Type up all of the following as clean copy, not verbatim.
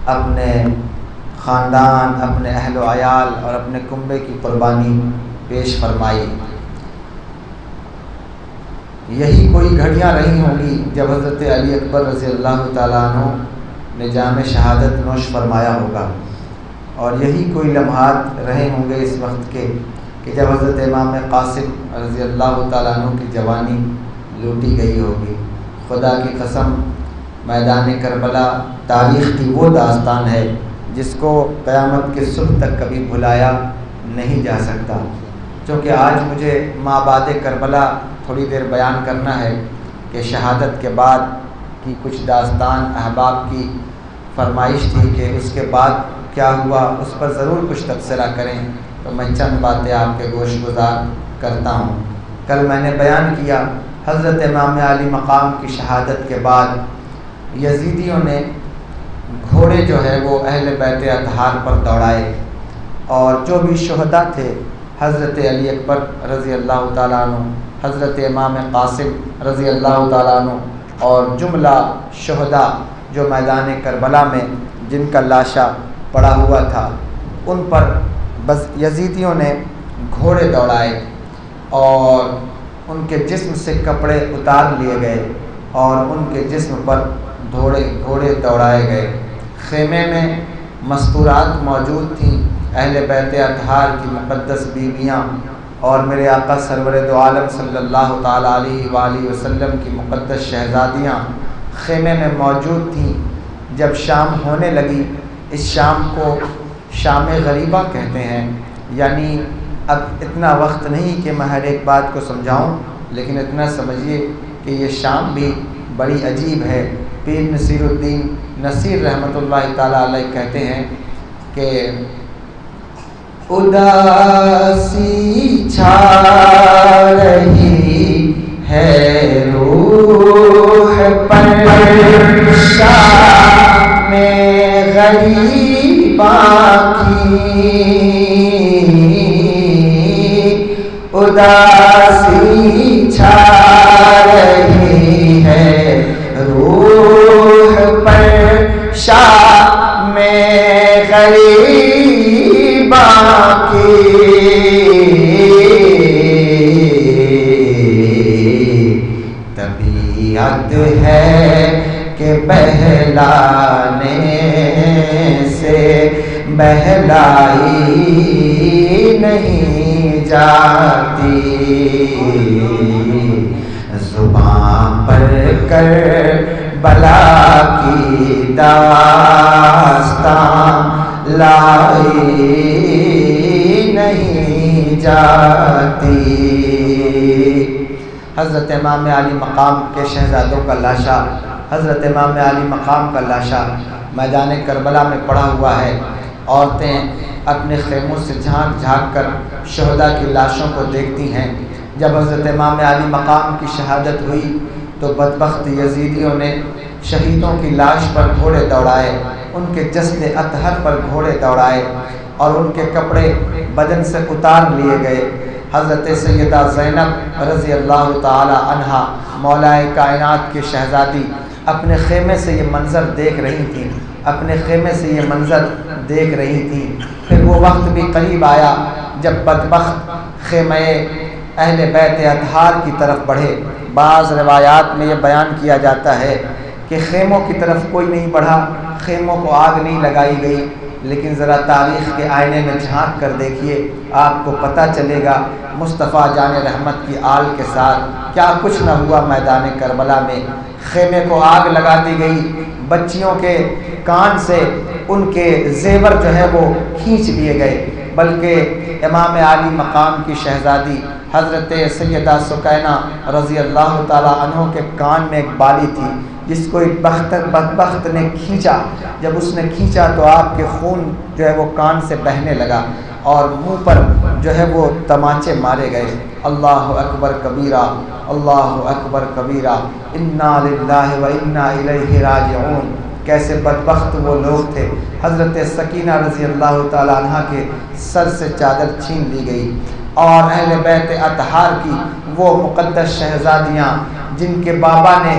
اپنے خاندان، اپنے اہل و عیال اور اپنے کنبے کی قربانی پیش فرمائی۔ یہی کوئی گھڑیاں رہی ہوں گی جب حضرت علی اکبر رضی اللہ تعالیٰ عنہ نے جام شہادت نوش فرمایا ہوگا، اور یہی کوئی لمحات رہے ہوں گے اس وقت کے کہ جب حضرت امام قاسم رضی اللہ تعالیٰ عنہ کی جوانی لوٹی گئی ہوگی۔ خدا کی قسم، میدان کربلا تاریخ کی وہ داستان ہے جس کو قیامت کے صبح تک کبھی بھلایا نہیں جا سکتا۔ چونکہ آج مجھے مابعد کربلا تھوڑی دیر بیان کرنا ہے کہ شہادت کے بعد کی کچھ داستان احباب کی فرمائش تھی کہ اس کے بعد کیا ہوا، اس پر ضرور کچھ تبصرہ کریں، تو میں چند باتیں آپ کے گوش گزار کرتا ہوں۔ کل میں نے بیان کیا حضرت امام علی مقام کی شہادت کے بعد یزیدیوں نے گھوڑے جو ہے وہ اہل بیت اطہار پر دوڑائے، اور جو بھی شہداء تھے حضرت علی اکبر رضی اللہ تعالیٰ عنہ، حضرت امام قاسم رضی اللہ تعالیٰ عنہ اور جملہ شہداء جو میدان کربلا میں جن کا لاشا پڑا ہوا تھا، ان پر بس یزیدیوں نے گھوڑے دوڑائے اور ان کے جسم سے کپڑے اتار لیے گئے اور ان کے جسم پر گھوڑے دوڑائے گئے۔ خیمے میں مستورات موجود تھیں، اہل بیت اطہار کی مقدس بیویاں اور میرے آقا سرور دو عالم صلی اللہ تعالیٰ علیہ وآلہ وسلم کی مقدس شہزادیاں خیمے میں موجود تھیں۔ جب شام ہونے لگی، اس شام کو شام غریبہ کہتے ہیں، یعنی اب اتنا وقت نہیں کہ میں ہر ایک بات کو سمجھاؤں، لیکن اتنا سمجھیے کہ یہ شام بھی بڑی عجیب ہے۔ پیر نصیر الدین نصیر رحمۃ اللہ تعالیٰ علیہ کہتے ہیں کہ اداسی چھا رہی ہے روح پر شام غریباں کی، اداسی چھا رہی ہے روح پر شام غریباں کی، طبیعت ہے کہ بہلانے سے بہلائی نہیں جاتی، زباں پر کربلا کی داستان لائی نہیں جاتی۔ حضرت امام علی مقام کے شہزادوں کا لاشا، حضرت امام علی مقام کا لاشا میدان کربلا میں پڑا ہوا ہے۔ عورتیں اپنے خیموں سے جھانک جھانک کر شہداء کی لاشوں کو دیکھتی ہیں۔ جب حضرت امام علی مقام کی شہادت ہوئی تو بدبخت یزیدیوں نے شہیدوں کی لاش پر گھوڑے دوڑائے، ان کے جسد اطہر پر گھوڑے دوڑائے اور ان کے کپڑے بدن سے اتار لیے گئے۔ حضرت سیدہ زینب رضی اللہ تعالی عنہا مولائے کائنات کی شہزادی اپنے خیمے سے یہ منظر دیکھ رہی تھیں، اپنے خیمے سے یہ منظر دیکھ رہی تھیں۔ پھر وہ وقت بھی قریب آیا جب بدبخت خیمے اہل بیت اطہار کی طرف بڑھے۔ بعض روایات میں یہ بیان کیا جاتا ہے کہ خیموں کی طرف کوئی نہیں بڑھا، خیموں کو آگ نہیں لگائی گئی، لیکن ذرا تاریخ کے آئینے میں جھانک کر دیکھیے، آپ کو پتہ چلے گا مصطفیٰ جان رحمت کی آل کے ساتھ کیا کچھ نہ ہوا۔ میدان کربلا میں خیمے کو آگ لگا دی گئی، بچیوں کے کان سے ان کے زیور جو ہے وہ کھینچ لیے گئے، بلکہ امام علی مقام کی شہزادی حضرت سیدہ سکینہ رضی اللہ تعالیٰ عنہ کے کان میں ایک بالی تھی جس کو ایک بدبخت نے کھینچا۔ جب اس نے کھینچا تو آپ کے خون جو ہے وہ کان سے بہنے لگا اور منہ پر جو ہے وہ تماچے مارے گئے۔ اللہ اکبر کبیرہ، اللہ اکبر کبیرہ، انا للہ و انا الیہ راجعون۔ کیسے بدبخت وہ لوگ تھے۔ حضرت سکینہ رضی اللہ تعالیٰ عنہ کے سر سے چادر چھین لی گئی، اور اہل بیت اطہار کی وہ مقدس شہزادیاں جن کے بابا نے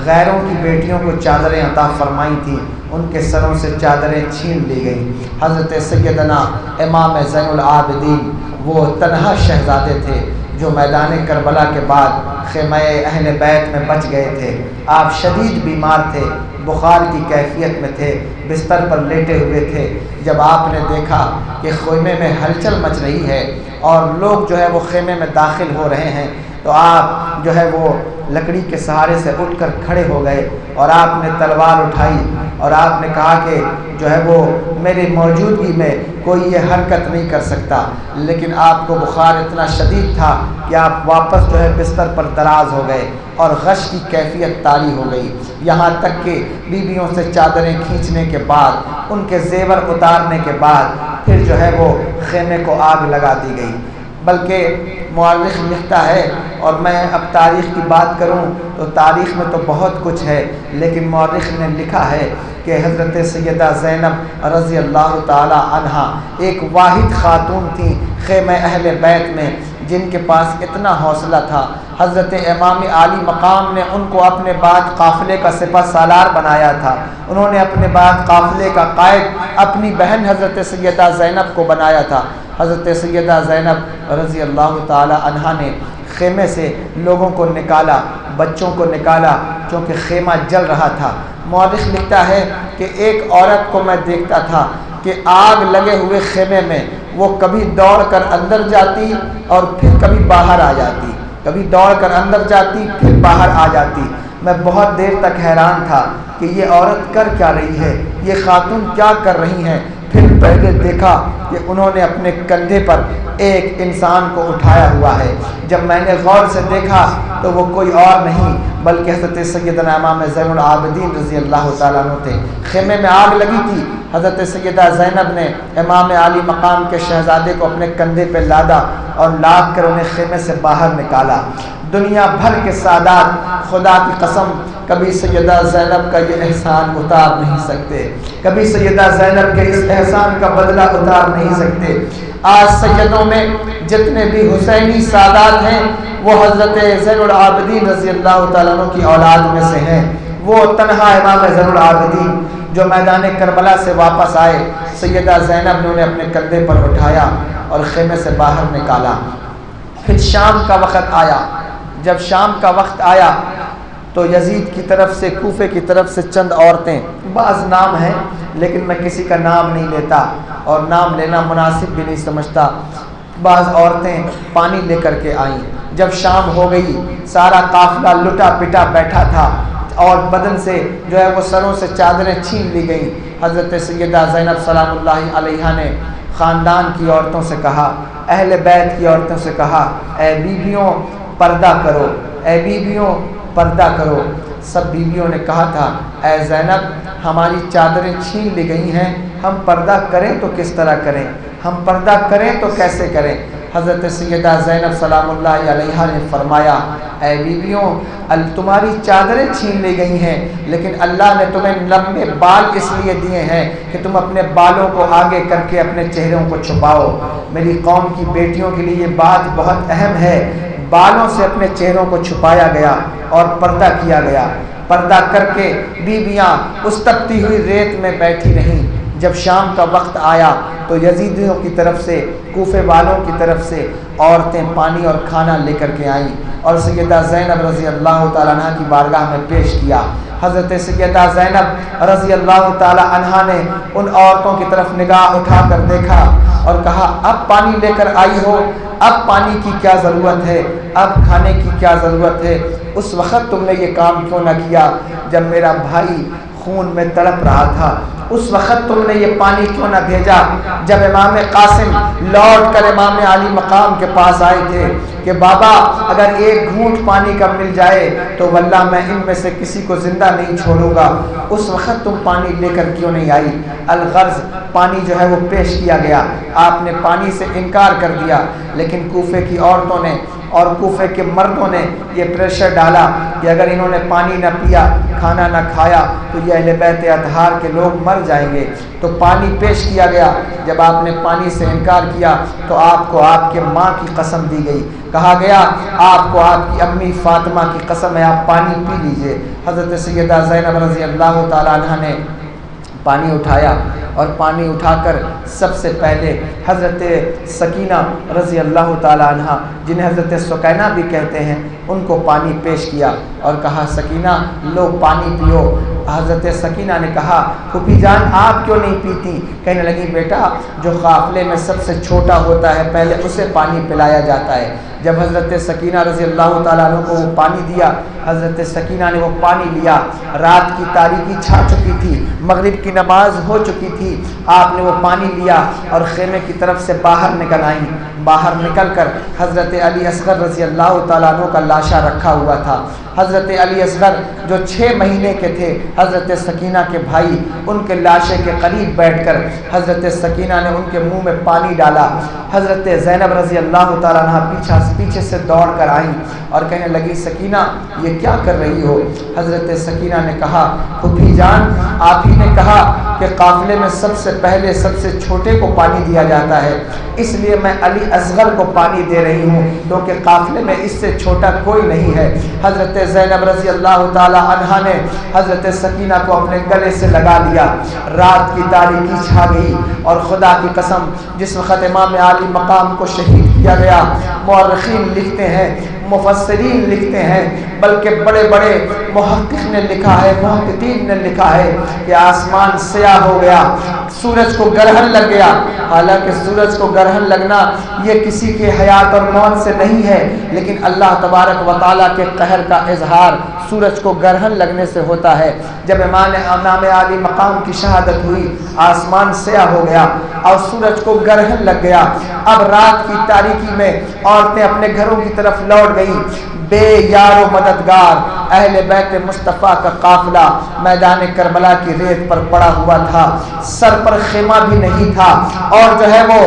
غیروں کی بیٹیوں کو چادریں عطا فرمائی تھیں، ان کے سروں سے چادریں چھین لی گئیں۔ حضرت سیدنا امام زین العابدین وہ تنہا شہزادے تھے جو میدان کربلا کے بعد خیمہ اہل بیت میں بچ گئے تھے۔ آپ شدید بیمار تھے، بخار کی کیفیت میں تھے، بستر پر لیٹے ہوئے تھے۔ جب آپ نے دیکھا کہ خیمے میں ہلچل مچ رہی ہے اور لوگ جو ہے وہ خیمے میں داخل ہو رہے ہیں، تو آپ جو ہے وہ لکڑی کے سہارے سے اٹھ کر کھڑے ہو گئے اور آپ نے تلوار اٹھائی اور آپ نے کہا کہ جو ہے وہ میری موجودگی میں کوئی یہ حرکت نہیں کر سکتا، لیکن آپ کو بخار اتنا شدید تھا کہ آپ واپس جو ہے بستر پر دراز ہو گئے اور غش کی کیفیت طاری ہو گئی، یہاں تک کہ بیویوں سے چادریں کھینچنے کے بعد، ان کے زیور اتارنے کے بعد پھر جو ہے وہ خیمے کو آگ لگا دی گئی۔ بلکہ مورخ لکھتا ہے، اور میں اب تاریخ کی بات کروں تو تاریخ میں تو بہت کچھ ہے، لیکن مورخ نے لکھا ہے کہ حضرت سیدہ زینب رضی اللہ تعالی عنہا ایک واحد خاتون تھیں خیمہ اہل بیت میں جن کے پاس اتنا حوصلہ تھا۔ حضرت امام عالی مقام نے ان کو اپنے بعد قافلے کا سپہ سالار بنایا تھا، انہوں نے اپنے بعد قافلے کا قائد اپنی بہن حضرت سیدہ زینب کو بنایا تھا۔ حضرت سیدہ زینب رضی اللہ تعالی عنہا نے خیمے سے لوگوں کو نکالا، بچوں کو نکالا، چونکہ خیمہ جل رہا تھا۔ مورخ لکھتا ہے کہ ایک عورت کو میں دیکھتا تھا کہ آگ لگے ہوئے خیمے میں وہ کبھی دوڑ کر اندر جاتی اور پھر کبھی باہر آ جاتی، کبھی دوڑ کر اندر جاتی پھر باہر آ جاتی۔ میں بہت دیر تک حیران تھا کہ یہ عورت کر کیا رہی ہے، یہ خاتون کیا کر رہی ہیں۔ پھر پہلے دیکھا کہ انہوں نے اپنے کندھے پر ایک انسان کو اٹھایا ہوا ہے۔ جب میں نے غور سے دیکھا تو وہ کوئی اور نہیں بلکہ حضرت سیدنا امام زین العابدین رضی اللہ تعالیٰ عنہ تھے۔ خیمے میں آگ لگی تھی، حضرت سیدہ زینب نے امام عالی مقام کے شہزادے کو اپنے کندھے پہ لادا اور لاد کر انہیں خیمے سے باہر نکالا۔ دنیا بھر کے سادات خدا کی قسم کبھی سیدہ زینب کا یہ احسان اتار نہیں سکتے، کبھی سیدہ زینب کے اس احسان کا بدلہ اتار نہیں سکتے۔ آج سیدوں میں جتنے بھی حسینی سادات ہیں وہ حضرت زین العابدین رضی اللہ تعالیٰ عنہ کی اولاد میں سے ہیں۔ وہ تنہا امام زین العابدین جو میدان کربلا سے واپس آئے، سیدہ زینب نے انہیں اپنے کندھے پر اٹھایا اور خیمے سے باہر نکالا۔ پھر شام کا وقت آیا، جب شام کا وقت آیا تو یزید کی طرف سے، کوفے کی طرف سے چند عورتیں، بعض نام ہیں لیکن میں کسی کا نام نہیں لیتا اور نام لینا مناسب بھی نہیں سمجھتا، بعض عورتیں پانی لے کر کے آئیں۔ جب شام ہو گئی سارا قافلہ لٹا پٹا بیٹھا تھا اور بدن سے جو ہے وہ سروں سے چادریں چھین لی گئیں۔ حضرت سیدہ زینب سلام اللہ علیہا نے خاندان کی عورتوں سے کہا، اہل بیت کی عورتوں سے کہا، اے بیویوں پردہ کرو، اے بیویوں پردہ کرو۔ سب بیویوں نے کہا تھا، اے زینب ہماری چادریں چھین لی گئی ہیں، ہم پردہ کریں تو کس طرح کریں، ہم پردہ کریں تو کیسے کریں۔ حضرت سیدہ زینب سلام اللہ علیہا نے فرمایا، اے بیویوں تمہاری چادریں چھین لی گئی ہیں لیکن اللہ نے تمہیں لمبے بال اس لیے دیے ہیں کہ تم اپنے بالوں کو آگے کر کے اپنے چہروں کو چھپاؤ۔ میری قوم کی بیٹیوں کے لیے یہ بات بہت اہم ہے، بالوں سے اپنے چہروں کو چھپایا گیا اور پردہ کیا گیا۔ پردہ کر کے بیویاں اس تپتی ہوئی ریت میں بیٹھی رہیں۔ جب شام کا وقت آیا تو یزیدیوں کی طرف سے، کوفے والوں کی طرف سے عورتیں پانی اور کھانا لے کر کے آئیں اور سیدہ زینب رضی اللہ تعالیٰ عنہ کی بارگاہ میں پیش کیا۔ حضرت سیدہ زینب رضی اللہ تعالیٰ عنہ نے ان عورتوں کی طرف نگاہ اٹھا کر دیکھا اور کہا، اب پانی لے کر آئی ہو، اب پانی کی کیا ضرورت ہے، اب کھانے کی کیا ضرورت ہے؟ اس وقت تم نے یہ کام کیوں نہ کیا جب میرا بھائی خون میں تڑپ رہا تھا؟ اس وقت تم نے یہ پانی کیوں نہ بھیجا جب امام قاسم لوٹ کر امام علی مقام کے پاس آئے تھے کہ بابا اگر ایک گھونٹ پانی کا مل جائے تو واللہ میں ان میں سے کسی کو زندہ نہیں چھوڑوں گا؟ اس وقت تم پانی لے کر کیوں نہیں آئی؟ الغرض پانی جو ہے وہ پیش کیا گیا، آپ نے پانی سے انکار کر دیا، لیکن کوفے کی عورتوں نے اور کوفے کے مردوں نے یہ پریشر ڈالا کہ اگر انہوں نے پانی نہ پیا، کھانا نہ کھایا تو یہ اہل بیت اطہار کے لوگ مر جائیں گے۔ تو پانی پیش کیا گیا، جب آپ نے پانی سے انکار کیا تو آپ کو آپ کے ماں کی قسم دی گئی، کہا گیا آپ کو آپ کی امی فاطمہ کی قسم ہے، آپ پانی پی لیجئے۔ حضرت سیدہ زینب رضی اللہ تعالیٰ عنہ نے پانی اٹھایا اور پانی اٹھا کر سب سے پہلے حضرت سکینہ رضی اللہ تعالی عنہ، جنہیں حضرت سکینہ بھی کہتے ہیں، ان کو پانی پیش کیا اور کہا سکینہ لو پانی پیو۔ حضرت سکینہ نے کہا پھوپھی جان آپ کیوں نہیں پیتی؟ کہنے لگی بیٹا جو قافلے میں سب سے چھوٹا ہوتا ہے پہلے اسے پانی پلایا جاتا ہے۔ جب حضرت سکینہ رضی اللہ تعالیٰ عنہ کو وہ پانی دیا، حضرت سکینہ نے وہ پانی لیا۔ رات کی تاریکی چھا چکی تھی، مغرب کی نماز ہو چکی تھی، آپ نے وہ پانی لیا اور خیمے کی طرف سے باہر نکل آئیں۔ باہر نکل کر حضرت علی اصغر رضی اللہ تعالیٰ عنہ کا لاشا رکھا ہوا تھا۔ حضرت علی اصغر جو 6 مہینے کے تھے، حضرت سکینہ کے بھائی ان کے لاشے کے قریب بیٹھ کر حضرت سکینہ نے ان کے منہ میں پانی ڈالا۔ حضرت زینب رضی اللہ تعالیٰ عنہ پیچھے سے دوڑ کر آئیں اور کہنے لگی سکینہ یہ کیا کر رہی ہو؟ حضرت سکینہ نے کہا پھوپھی جان آپ ہی نے کہا کہ قافلے میں سب سے پہلے سب سے چھوٹے کو پانی دیا جاتا ہے، اس لیے میں علی اصغر کو پانی دے رہی ہوں کیونکہ قافلے میں اس سے چھوٹا کوئی نہیں ہے۔ حضرت زینب رضی اللہ تعالی عنہا نے حضرت سکینہ کو اپنے گلے سے لگا لیا۔ رات کی تاریکی چھا گئی اور خدا کی قسم جس وقت امام عالی مقام کو شہید کیا گیا، مورخین لکھتے ہیں، مفسرین لکھتے ہیں، بلکہ بڑے بڑے محقق نے لکھا ہے، محققین نے لکھا ہے کہ آسمان سیاہ ہو گیا، سورج کو گرہن لگ گیا۔ حالانکہ سورج کو گرہن لگنا یہ کسی کے حیات اور موت سے نہیں ہے، لیکن اللہ تبارک و تعالیٰ کے قہر کا اظہار سورج کو گرہن لگنے سے ہوتا ہے۔ جب امام عالی مقام کی شہادت ہوئی، آسمان سیاہ ہو گیا اور سورج کو گرہن لگ گیا۔ اب رات کی تاریکی میں عورتیں اپنے گھروں کی طرف لوٹ گئیں۔ بے یار و مددگار اہل بیت مصطفیٰ کا قافلہ میدان کربلا کی ریت پر پڑا ہوا تھا، سر پر خیمہ بھی نہیں تھا اور جو ہے وہ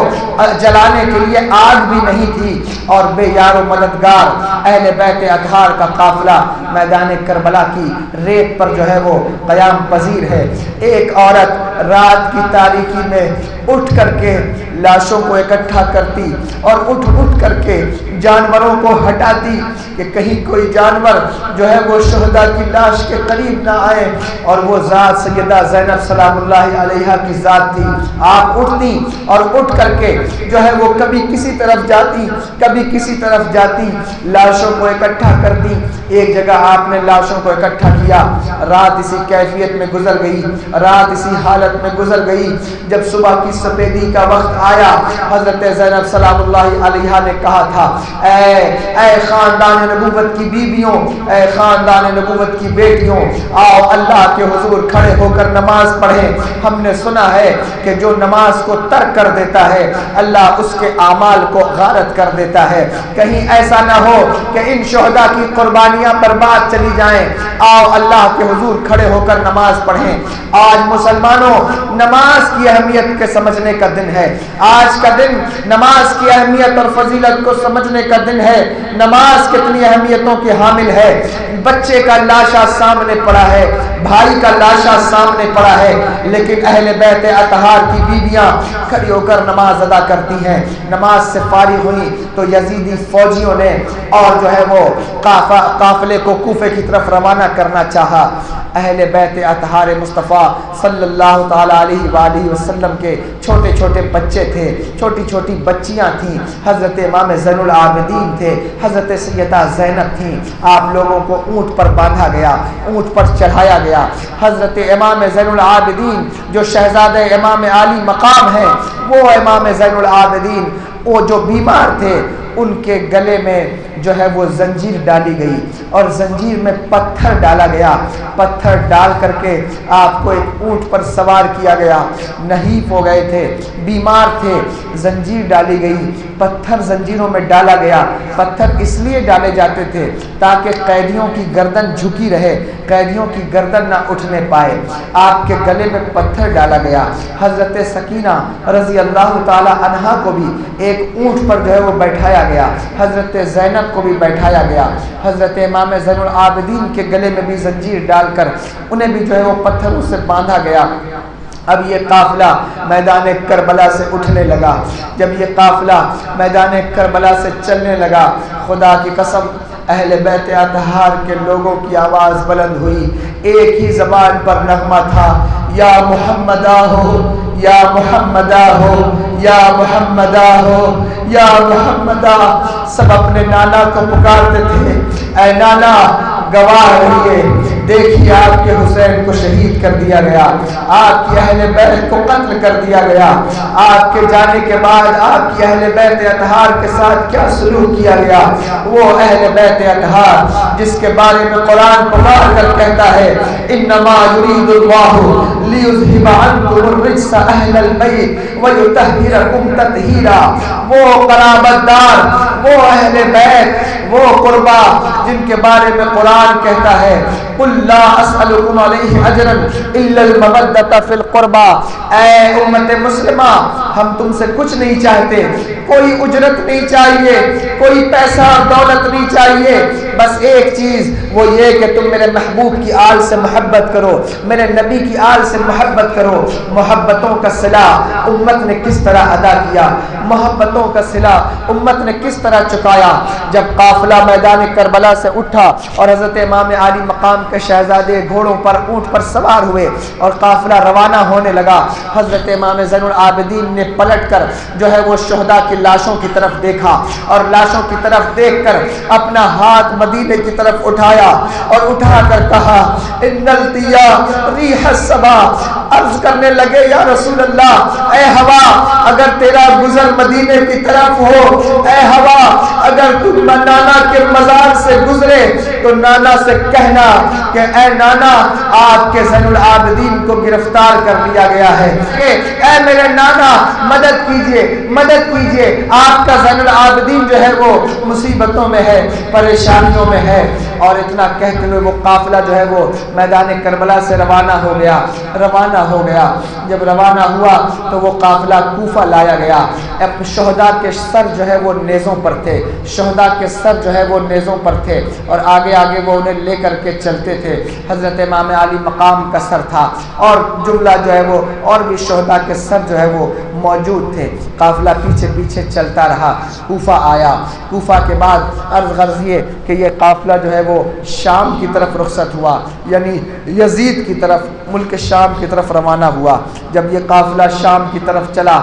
جلانے کے لیے آگ بھی نہیں تھی، اور بے یار و مددگار اہل بیت اطہار کا قافلہ میدان کربلا کی ریت پر جو ہے وہ قیام پذیر ہے۔ ایک عورت رات کی تاریکی میں اٹھ کر کے لاشوں کو اکٹھا کرتی اور اٹھ کر کے جانوروں کو ہٹاتی کہ کہیں کوئی جانور جو ہے وہ شہداء کی لاش کے قریب نہ آئے، اور وہ ذات سیدہ زینب سلام اللہ علیہا کی ذات تھی۔ آپ اٹھتی اور اٹھ کر کے جو ہے وہ کبھی کسی طرف جاتی کبھی کسی طرف جاتی، لاشوں کو اکٹھا کرتی۔ ایک جگہ آپ نے لاشوں کو اکٹھا کیا، رات اسی کیفیت میں گزر گئی، رات اسی حالت میں گزر گئی۔ جب صبح کی سفیدی کا وقت آیا، حضرت زینب سلام اللہ علیہا نے کہا تھا اے خاندان نبوت کی بیویوں، اے خاندان نبوت کی بیٹیوں، آؤ اللہ کے حضور کھڑے ہو کر نماز پڑھیں۔ ہم نے سنا ہے کہ جو نماز کو ترک کر دیتا ہے اللہ اس کے اعمال کو غارت کر دیتا ہے۔ کہیں ایسا نہ ہو کہ ان شہداء کی قربانیاں برباد چلی جائیں۔ آؤ اللہ کے حضور کھڑے ہو کر نماز پڑھیں۔ آج مسلمانوں نماز کی اہمیت کے سمجھنے کا دن ہے۔ آج کا دن نماز کی اہمیت اور فضیلت کو سمجھنے کا دن ہے۔ نماز کتنی اہمیتوں کی حامل ہے۔ بچے کا لاشا سامنے پڑا ہے، بھائی کا لاشا سامنے پڑا ہے، لیکن اہل بیت اطہار کی بیویاں کھڑی ہو کر نماز ادا کرتی ہیں۔ نماز سے فارغ ہوئی تو یزیدی فوجیوں نے اور جو ہے وہ قافلے کو کوفے کی طرف روانہ کرنا چاہا۔ اہل بیت اطہار مصطفیٰ صلی اللہ تعالیٰ علیہ وآلہ وسلم کے چھوٹے چھوٹے بچے تھے، چھوٹی چھوٹی بچیاں تھیں، حضرت امام زین العابدین تھے، حضرت سیدہ زینب تھیں۔ آپ لوگوں کو اونٹ پر باندھا گیا، اونٹ پر چڑھایا گیا۔ حضرت امام زین العابدین جو شہزادہ امام عالی مقام ہیں، وہ امام زین العابدین وہ جو بیمار تھے ان کے گلے میں جو ہے وہ زنجیر ڈالی گئی اور زنجیر میں پتھر ڈالا گیا۔ پتھر ڈال کر کے آپ کو ایک اونٹ پر سوار کیا گیا۔ نحیف ہو گئے تھے، بیمار تھے، زنجیر ڈالی گئی، پتھر زنجیروں میں ڈالا گیا۔ پتھر اس لیے ڈالے جاتے تھے تاکہ قیدیوں کی گردن جھکی رہے، قیدیوں کی گردن نہ اٹھنے پائے۔ آپ کے گلے میں پتھر ڈالا گیا۔ حضرت سکینہ رضی اللہ تعالی عنہا کو بھی ایک اونٹ پر جو ہے وہ بیٹھایا گیا، حضرت زینب کو بھی بیٹھایا گیا، حضرت امام زین العابدین کے گلے میں بھی زنجیر ڈال کر انہیں بھی جو ہے وہ پتھروں سے باندھا گیا۔ اب یہ قافلہ میدان کربلا سے اٹھنے لگا۔ جب یہ قافلہ میدان کربلا سے چلنے لگا، خدا کی قسم اہل بیت اطہار کے لوگوں کی آواز بلند ہوئی، ایک ہی زبان پر نغمہ تھا، یا محمد ہو، یا محمد ہو، یا محمد ہو، یا محمد۔ سب اپنے نانا کو پکارتے تھے، اے نانا گواہ رہیے، دیکھیے آپ کے حسین کو شہید کر دیا گیا، آپ کی اہل بیت کو قتل کر دیا گیا، آپ کے جانے کے بعد آپ کی اہل بیت اطہار کے ساتھ کیا سلوک کیا گیا۔ وہ اہل بیت اطہار جس کے بارے میں قرآن پکار کر کہتا ہے انما یرید اللہ لیذھب عنکم الرجس اہل البیت ویطہرکم تطہیرا۔ وہ قرابت دار، وہ اہل بیت، وہ قربا جن کے بارے میں قرآن کہتا ہے قل لا اسألکم علیہ اجرا الا المودۃ فی القربى۔ اے امت مسلمہ، ہم تم سے کچھ نہیں چاہتے، کوئی اجرت نہیں چاہیے، کوئی پیسہ دولت نہیں چاہیے، بس ایک چیز، وہ یہ کہ تم میرے محبوب کی آل سے محبت کرو، میرے نبی کی آل سے محبت کرو۔ محبتوں کا صلہ امت نے کس طرح ادا کیا، محبتوں کا صلہ امت نے کس طرح چکایا۔ جب قافلہ میدان کربلا سے اٹھا اور حضرت امام عالی مقام کے شہزادے گھوڑوں پر اونٹ پر سوار ہوئے اور قافلہ روانہ ہونے لگا، حضرت امام زین العابدین نے پلٹ کر جو ہے وہ شہداء کی لاشوں کی طرف دیکھا اور لاشوں کی طرف دیکھ کر اپنا ہاتھ مدینے کی طرف اٹھایا اور اٹھا کر کہا ان التیا ریح الصبا۔ عرض کرنے لگے یا رسول اللہ، اے ہوا اگر تیرا گزر مدینے کی طرف ہو، اے ہوا اگر تم نانا کے مزار سے گزرے تو نانا سے کہنا کہ اے نانا آپ کے زین العابدین کو گرفتار کر لیا گیا ہے، اے میرے نانا مدد کیجئے، مدد کیجئے، آپ کا زین العابدین جو ہے وہ مصیبتوں میں ہے، پریشانیوں میں ہے۔ اور اتنا کہتے ہوئے وہ قافلہ جو ہے وہ میدان کربلا سے روانہ ہو گیا، روانہ ہو گیا۔ جب روانہ ہوا تو وہ قافلہ کوفہ لایا گیا۔ شہداء کے سر جو ہے وہ نیزوں پر تھے، شہداء کے سر جو ہے وہ نیزوں پر تھے اور آگے آگے وہ انہیں لے کر کے چلتے تھے۔ حضرت امام علی مقام کا سر تھا اور جملہ جو ہے وہ اور بھی شہداء کے سر جو ہے وہ موجود تھے۔ قافلہ پیچھے پیچھے چلتا رہا، کوفہ آیا۔ کوفہ کے بعد عرض غرض یہ کہ یہ قافلہ جو ہے وہ شام کی طرف رخصت ہوا، یعنی یزید کی طرف، ملک شام کی طرف روانہ ہوا۔ جب یہ قافلہ شام کی طرف چلا،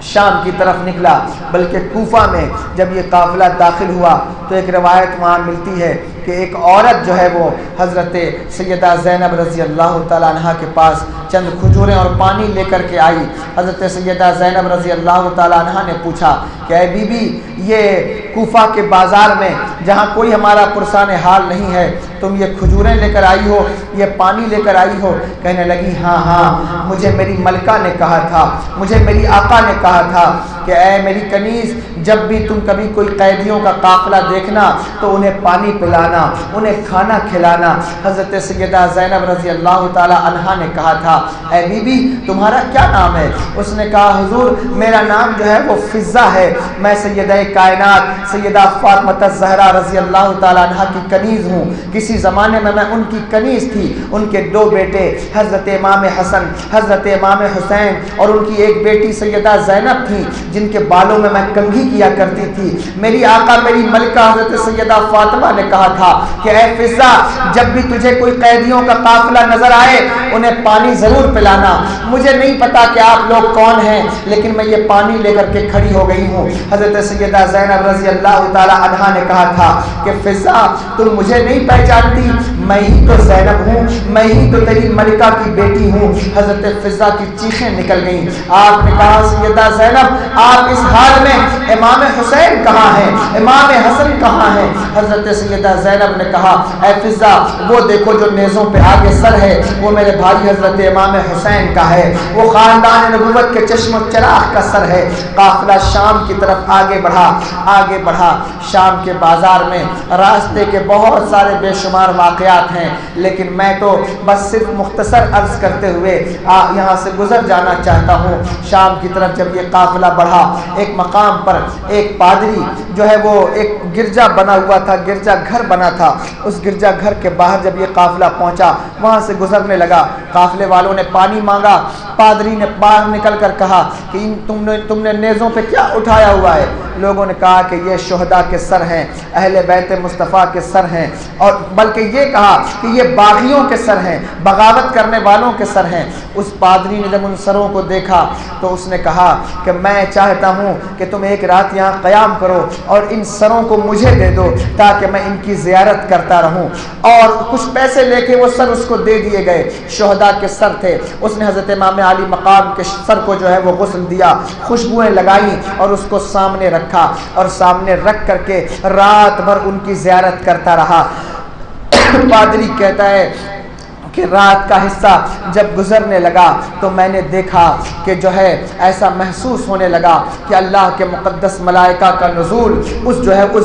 شام کی طرف نکلا، بلکہ کوفہ میں جب یہ قافلہ داخل ہوا تو ایک روایت وہاں ملتی ہے کہ ایک عورت جو ہے وہ حضرت سیدہ زینب رضی اللہ تعالیٰ عنہ کے پاس چند کھجوریں اور پانی لے کر کے آئی۔ حضرت سیدہ زینب رضی اللہ تعالیٰ عنہ نے پوچھا کہ اے بی بی، یہ کوفہ کے بازار میں جہاں کوئی ہمارا پرسان حال نہیں ہے، تم یہ کھجوریں لے کر آئی ہو، یہ پانی لے کر آئی ہو؟ کہنے لگی ہاں ہاں، مجھے میری ملکہ نے کہا تھا، مجھے میری آقا نے کہا تھا کہ اے میری کنیز، جب بھی تم کبھی کوئی قیدیوں کا قافلہ دیکھنا تو انہیں پانی پلانا، انہیں کھانا کھلانا۔ حضرت سیدہ زینب رضی اللہ تعالی عنہا نے کہا تھا اے بی بی تمہارا کیا نام ہے؟ اس نے کہا حضور میرا نام جو ہے وہ فضہ ہے، میں سیدہ کائنات سیدہ فاطمہ الزہرا رضی اللہ تعالی عنہا کی کنیز ہوں، کسی زمانے میں ان کی کنیز تھی۔ ان کے دو بیٹے حضرت امام حسن، حضرت امام حسین اور ان کی ایک بیٹی سیدہ زینب تھی جن کے بالوں میں کنگھی کیا کرتی تھی۔ میری آقا میری ملکہ حضرت سیدہ فاطمہ نے کہا تھا کہ اے فضہ جب بھی تجھے کوئی قیدیوں کا قافلہ نظر آئے انہیں پانی ضرور پلانا۔ مجھے نہیں پتا کہ آپ لوگ کون ہیں لیکن میں یہ پانی لے کر کے کھڑی ہو گئی ہوں۔ حضرت سیدہ زینب رضی اللہ تعالی عنہا نے کہا تھا کہ فضہ تم مجھے نہیں پہچانتی، میں ہی تو زینب ہوں، میں ہی تو تیری ملکہ کی بیٹی ہوں۔ حضرت فضہ کی چیخیں نکل گئیں۔ آپ نے کہا سیدہ زینب آپ اس حال میں امام حسین کہاں ہیں، امام حسن کہاں ہیں؟ حضرت سیدہ زینب نے کہا اے فضہ وہ دیکھو جو نیزوں پہ آگے سر ہے وہ میرے بھائی حضرت امام حسین کا ہے، وہ خاندان نبوت کے چشم و چراغ کا سر ہے۔ قافلہ شام کی طرف آگے بڑھا، آگے بڑھا۔ شام کے بازار میں راستے کے بہت سارے بے شمار واقعات واقعات ہیں، لیکن میں تو بس صرف مختصر عرض کرتے ہوئے یہاں سے گزر جانا چاہتا ہوں۔ شام کی طرف جب یہ قافلہ بڑھا، ایک مقام پر ایک پادری جو ہے وہ ایک گرجا بنا ہوا تھا، گرجا گھر بنا تھا، اس گرجا گھر کے باہر جب یہ قافلہ پہنچا وہاں سے گزرنے لگا، قافلے والوں نے پانی مانگا، پادری نے باہر نکل کر کہا کہ تم نے نیزوں پہ کیا اٹھایا ہوا ہے؟ لوگوں نے کہا کہ یہ شہداء کے سر ہیں، اہل بیت مصطفیٰ کے سر ہیں، اور بلکہ یہ کہا کہ یہ باغیوں کے سر ہیں، بغاوت کرنے والوں کے سر ہیں۔ اس پادری نے جب ان سروں کو دیکھا تو اس نے کہا کہ میں چاہتا ہوں کہ تم ایک رات یہاں قیام کرو اور ان سروں کو مجھے دے دو تاکہ میں ان کی زیارت کرتا رہوں، اور کچھ پیسے لے کے وہ سر اس کو دے دیے گئے۔ شہداء کے سر تھے، اس نے حضرت امام علی مقام کے سر کو جو ہے وہ غسل دیا، خوشبوئیں لگائیں اور اس کو سامنے رکھا، اور سامنے رکھ کر کے رات بھر ان کی زیارت کرتا رہا۔ پادری کہتا ہے کہ رات کا حصہ جب گزرنے لگا تو میں نے دیکھا کہ جو ہے ایسا محسوس ہونے لگا کہ اللہ کے مقدس ملائکہ کا نزول اس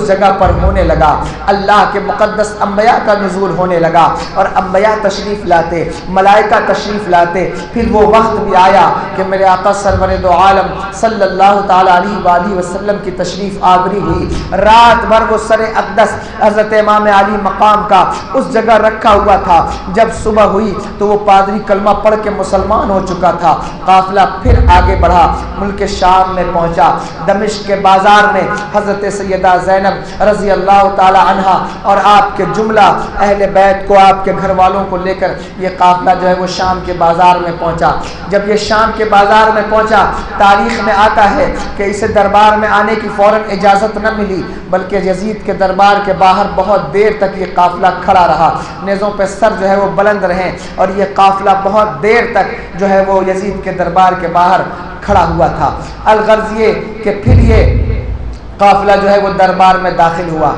جگہ پر ہونے لگا، اللہ کے مقدس انبیاء کا نزول ہونے لگا، اور انبیاء تشریف لاتے، ملائکہ تشریف لاتے۔ پھر وہ وقت بھی آیا کہ میرے آقا سرور دو عالم صلی اللہ تعالی علیہ وآلہ وسلم کی تشریف آوری ہوئی۔ رات بھر وہ سر اقدس حضرت امام علی مقام کا اس جگہ رکھا ہوا تھا۔ جب صبح ہوئی تو وہ پادری کلمہ پڑھ کے مسلمان ہو چکا تھا۔ قافلہ پھر آگے بڑھا، ملک شام میں پہنچا۔ دمشق کے بازار میں حضرت سیدہ زینب رضی اللہ تعالی عنہا اور آپ کے جملہ اہل بیت کو، آپ کے گھر والوں کو لے کر یہ قافلہ جو ہے وہ شام کے بازار میں پہنچا۔ جب یہ شام کے بازار میں پہنچا، تاریخ میں آتا ہے کہ اسے دربار میں آنے کی فوراً اجازت نہ ملی، بلکہ یزید کے دربار کے باہر بہت دیر تک یہ قافلہ کھڑا رہا، نیزوں پہ سر جو ہے وہ بلند رہے، اور یہ قافلہ بہت دیر تک جو ہے وہ یزید کے دربار کے باہر کھڑا ہوا تھا۔ الغرض یہ کہ پھر یہ قافلہ جو ہے وہ دربار میں داخل ہوا۔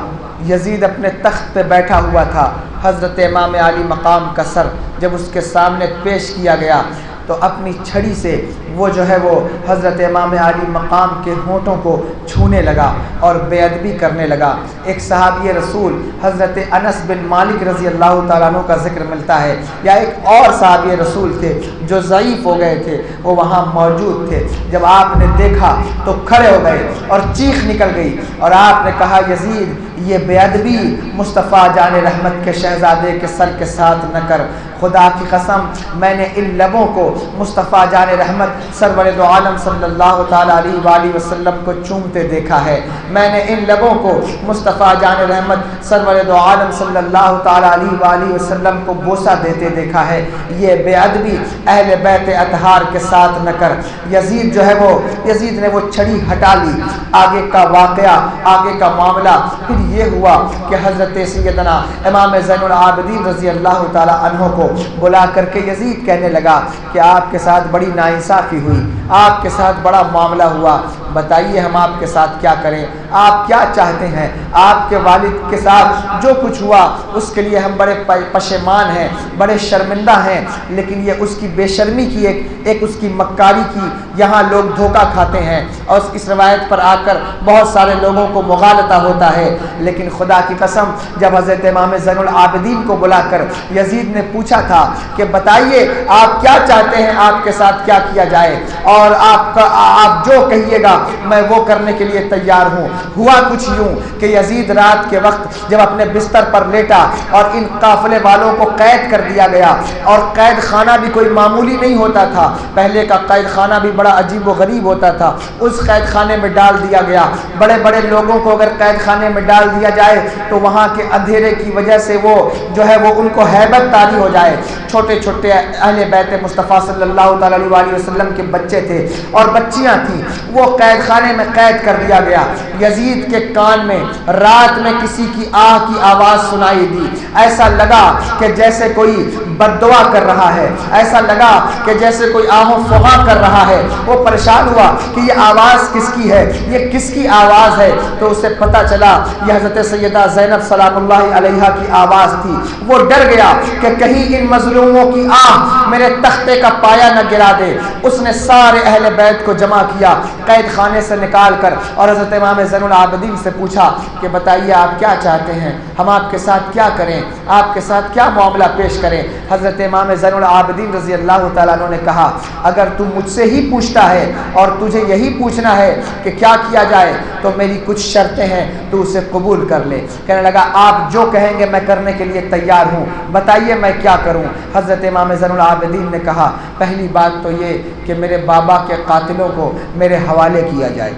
یزید اپنے تخت پہ بیٹھا ہوا تھا، حضرت امام علی مقام کا سر جب اس کے سامنے پیش کیا گیا تو اپنی چھڑی سے وہ جو ہے وہ حضرت امام علی مقام کے ہونٹوں کو چھونے لگا اور بے ادبی کرنے لگا۔ ایک صحابی رسول حضرت انس بن مالک رضی اللہ تعالیٰ عنہ کا ذکر ملتا ہے، یا ایک اور صحابی رسول تھے جو ضعیف ہو گئے تھے، وہ وہاں موجود تھے۔ جب آپ نے دیکھا تو کھڑے ہو گئے اور چیخ نکل گئی، اور آپ نے کہا یزید یہ بے ادبی مصطفیٰ جان رحمت کے شہزادے کے سر کے ساتھ نہ کر، خدا کی قسم میں نے ان لبوں کو مصطفیٰ جان رحمت سرور دو عالم صلی اللہ تعالی علیہ وآلہ وسلم کو چومتے دیکھا ہے، میں نے ان لبوں کو مصطفیٰ جان رحمت سرور دو عالم صلی اللہ تعالی علیہ وآلہ وسلم کو بوسہ دیتے دیکھا ہے، یہ بے ادبی اہل بیت اطہار کے ساتھ نہ کر۔ یزید جو ہے وہ یزید نے وہ چھڑی ہٹا لی۔ آگے کا واقعہ، آگے کا معاملہ پھر یہ ہوا کہ حضرت سیدنا امام زین العابدین رضی اللہ تعالی عنہ کو بلا کر کے یزید کہنے لگا کہ آپ کے ساتھ بڑی ناانصافی ہوئی، آپ کے ساتھ بڑا معاملہ ہوا، بتائیے ہم آپ کے ساتھ کیا کریں، آپ کیا چاہتے ہیں؟ آپ کے والد کے ساتھ جو کچھ ہوا اس کے لیے ہم بڑے پشیمان ہیں، بڑے شرمندہ ہیں، لیکن یہ اس کی بے شرمی کی ایک اس کی مکاری کی یہاں لوگ دھوکہ کھاتے ہیں، اور اس روایت پر آ کر بہت سارے لوگوں کو مغالطہ ہوتا ہے۔ لیکن خدا کی قسم جب حضرت امام زین العابدین کو بلا کر یزید نے پوچھا تھا کہ بتائیے آپ کیا چاہتے ہیں، آپ کے ساتھ کیا کیا جائے، اور آپ جو کہیے گا میں وہ کرنے کے لیے تیار ہوں۔ ہوا کچھ یوں کہ یزید رات کے وقت جب اپنے بستر پر لیٹا اور ان قافلے والوں کو قید کر دیا گیا، اور قید خانہ بھی کوئی معمولی نہیں ہوتا تھا، پہلے کا قید خانہ بھی بڑا عجیب و غریب ہوتا تھا، اس قید خانے میں ڈال دیا گیا۔ بڑے بڑے لوگوں کو اگر قید خانے میں ڈال دیا جائے تو وہاں کے اندھیرے کی وجہ سے وہ جو ہے وہ ان کو ہیبت طاری ہو جائے۔ چھوٹے چھوٹے اہل بیت مصطفیٰ صلی اللہ تعالی علیہ وسلم کے بچے تھے اور بچیاں تھیں، وہ قید خانے میں قید کر دیا گیا۔ یزید کے کان میں رات میں کسی کی آہ کی آواز سنائی دی، ایسا لگا کہ جیسے کوئی بددعا کر رہا ہے، ایسا لگا کہ جیسے کوئی آہ و فغاں کر رہا ہے۔ وہ پریشان ہوا کہ یہ آواز کس کی ہے، یہ کس کی آواز ہے؟ تو اسے پتہ چلا یہ حضرت سیدہ زینب سلام اللہ علیہا کی آواز تھی. وہ ڈر گیا کہ کہیں ان مظلوموں کی آہ میرے تختے کا پایا نہ گرا دے. اس نے سارے اہل بیت کو جمع کیا قید خانے سے نکال کر اور حضرت امام زین العابدین سے پوچھا کہ بتائیے آپ کیا چاہتے ہیں, ہم آپ کے ساتھ کیا کریں, آپ کے ساتھ کیا معاملہ پیش کریں. حضرت امام زین العابدین رضی اللہ تعالیٰ عنہ نے کہا اگر تو مجھ سے ہی پوچھتا ہے اور تجھے یہی پوچھنا ہے کہ کیا کیا جائے تو میری کچھ شرطیں ہیں, تو اسے قبول کر لے. کہنے لگا آپ جو کہیں گے میں کرنے کے لیے تیار ہوں, بتائیے میں کیا کروں. حضرت امام زین العابدین نے کہا پہلی بات تو یہ کہ میرے بابا کے قاتلوں کو میرے حوالے کیا جائے,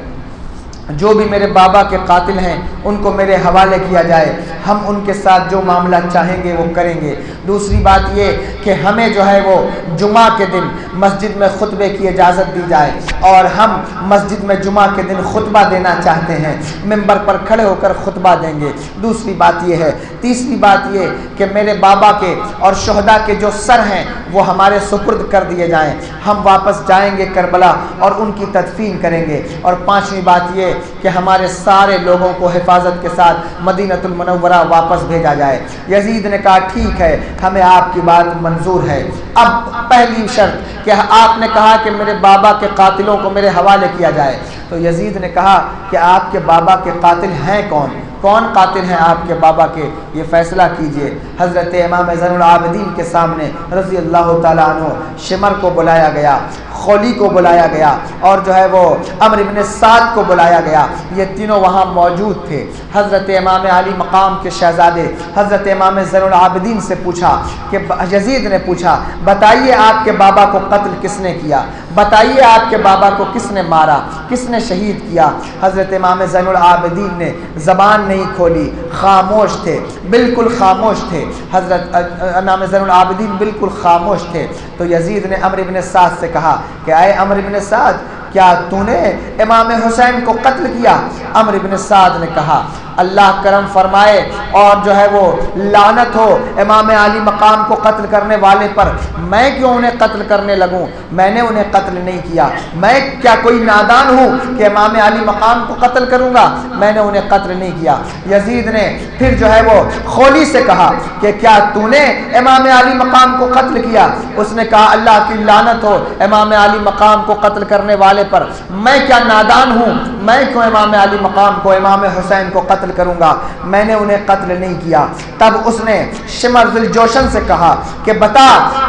جو بھی میرے بابا کے قاتل ہیں ان کو میرے حوالے کیا جائے, ہم ان کے ساتھ جو معاملہ چاہیں گے وہ کریں گے. دوسری بات یہ کہ ہمیں جو ہے وہ جمعہ کے دن مسجد میں خطبے کی اجازت دی جائے اور ہم مسجد میں جمعہ کے دن خطبہ دینا چاہتے ہیں, ممبر پر کھڑے ہو کر خطبہ دیں گے. دوسری بات یہ ہے. تیسری بات یہ کہ میرے بابا کے اور شہداء کے جو سر ہیں وہ ہمارے سپرد کر دیے جائیں, ہم واپس جائیں گے کربلا اور ان کی تدفین کریں گے. اور پانچویں بات یہ کہ ہمارے سارے لوگوں کو حفاظت کے ساتھ مدینۃ المنورہ واپس بھیجا جائے. یزید نے کہا ٹھیک ہے, ہمیں آپ کی بات منظور ہے. اب پہلی شرط کہ آپ نے کہا کہ میرے بابا کے قاتلوں کو میرے حوالے کیا جائے, تو یزید نے کہا کہ آپ کے بابا کے قاتل ہیں کون, کون قاتل ہیں آپ کے بابا کے, یہ فیصلہ کیجئے. حضرت امام زین العابدین کے سامنے رضی اللہ تعالیٰ عنہ شمر کو بلایا گیا, خولی کو بلایا گیا اور جو ہے وہ عمرو بن سعد کو بلایا گیا. یہ تینوں وہاں موجود تھے. حضرت امام علی مقام کے شہزادے حضرت امام زین العابدین سے پوچھا کہ یزید نے پوچھا بتائیے آپ کے بابا کو قتل کس نے کیا, بتائیے آپ کے بابا کو کس نے مارا, کس نے شہید کیا. حضرت امام زین العابدین نے زبان نہیں کھولی, خاموش تھے, بالکل خاموش تھے. حضرت امام زین العابدین بالکل خاموش تھے. تو یزید نے عمرو بن سعد سے کہا کہ اے عمرو بن سعد کیا تو نے امام حسین کو قتل کیا؟ عمرو بن سعد نے کہا اللہ کرم فرمائے اور جو ہے وہ لعنت ہو امام علی مقام کو قتل کرنے والے پر, میں کیوں انہیں قتل کرنے لگوں, میں نے انہیں قتل نہیں کیا, میں کیا کوئی نادان ہوں کہ امام علی مقام کو قتل کروں گا, میں نے انہیں قتل نہیں کیا. یزید نے پھر جو ہے وہ خولی سے کہا کہ کیا تو نے امام علی مقام کو قتل کیا؟ اس نے کہا اللہ کی لعنت ہو امام علی مقام کو قتل کرنے والے پر, میں کیا نادان ہوں, میں کیوں امام علی مقام کو امام حسین کو قتل کروں گا, میں نے انہیں قتل نہیں کیا. تب اس نے شمر ذی الجوشن سے کہا کہ بتا